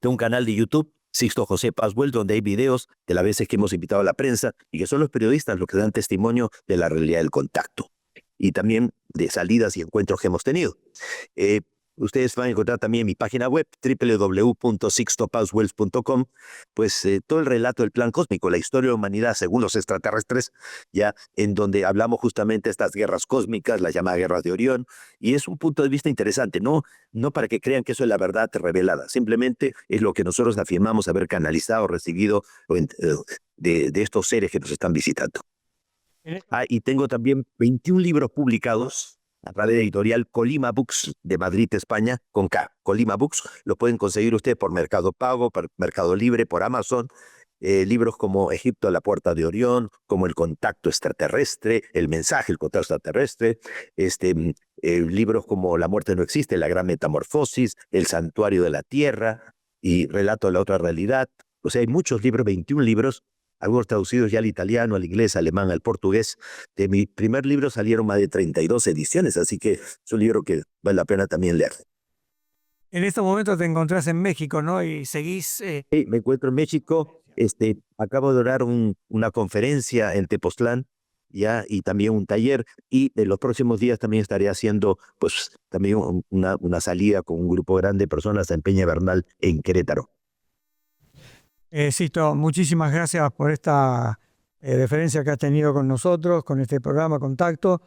Speaker 2: Tengo un canal de YouTube, Sixto José Paswell, donde hay videos de las veces que hemos invitado a la prensa y que son los periodistas los que dan testimonio de la realidad del contacto y también de salidas y encuentros que hemos tenido. Ustedes van a encontrar también en mi página web, www.sixtopaswells.com, pues todo el relato del plan cósmico, la historia de la humanidad según los extraterrestres, ya en donde hablamos justamente de estas guerras cósmicas, las llamadas guerras de Orión, y es un punto de vista interesante, no para que crean que eso es la verdad revelada, simplemente es lo que nosotros afirmamos haber canalizado, recibido de estos seres que nos están visitando. Y tengo también 21 libros publicados a través de editorial Colima Books de Madrid, España, con K, Colima Books. Lo pueden conseguir ustedes por Mercado Pago, por Mercado Libre, por Amazon. Libros como Egipto a la puerta de Orión, como El contacto extraterrestre, El mensaje, el contacto extraterrestre. Libros como La muerte no existe, La gran metamorfosis, El santuario de la tierra y Relato de la otra realidad. O sea, hay muchos libros, 21 libros, algunos traducidos ya al italiano, al inglés, al alemán, al portugués. De mi primer libro salieron más de 32 ediciones, así que es un libro que vale la pena también leer.
Speaker 1: En este momento te encontrás en México, ¿no? Y seguís...
Speaker 2: Sí, me encuentro en México, acabo de dar una conferencia en Tepoztlán, ya, y también un taller, y en los próximos días también estaré haciendo, pues, también una salida con un grupo grande de personas en Peña Bernal, en Querétaro.
Speaker 1: Sisto, muchísimas gracias por esta deferencia que has tenido con nosotros, con este programa Contacto.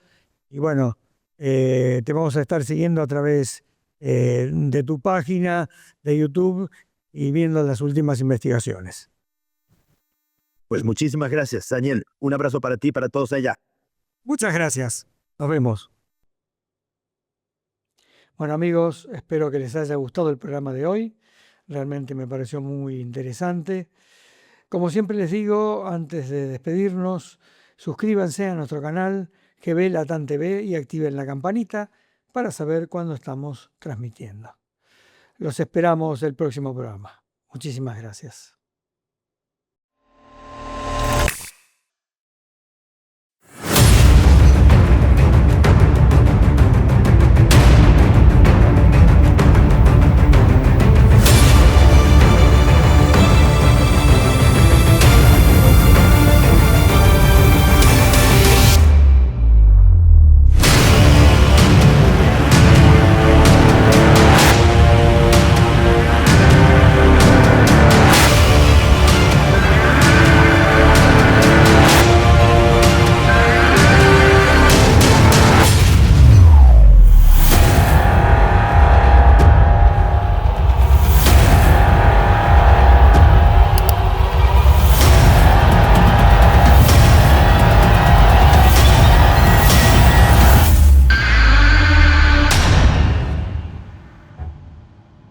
Speaker 1: Y bueno, te vamos a estar siguiendo a través de tu página de YouTube y viendo las últimas investigaciones.
Speaker 2: Pues muchísimas gracias, Daniel. Un abrazo para ti y para todos allá.
Speaker 1: Muchas gracias. Nos vemos. Bueno, amigos, espero que les haya gustado el programa de hoy. Realmente me pareció muy interesante. Como siempre les digo, antes de despedirnos, suscríbanse a nuestro canal GB Latam TV y activen la campanita para saber cuándo estamos transmitiendo. Los esperamos el próximo programa. Muchísimas gracias.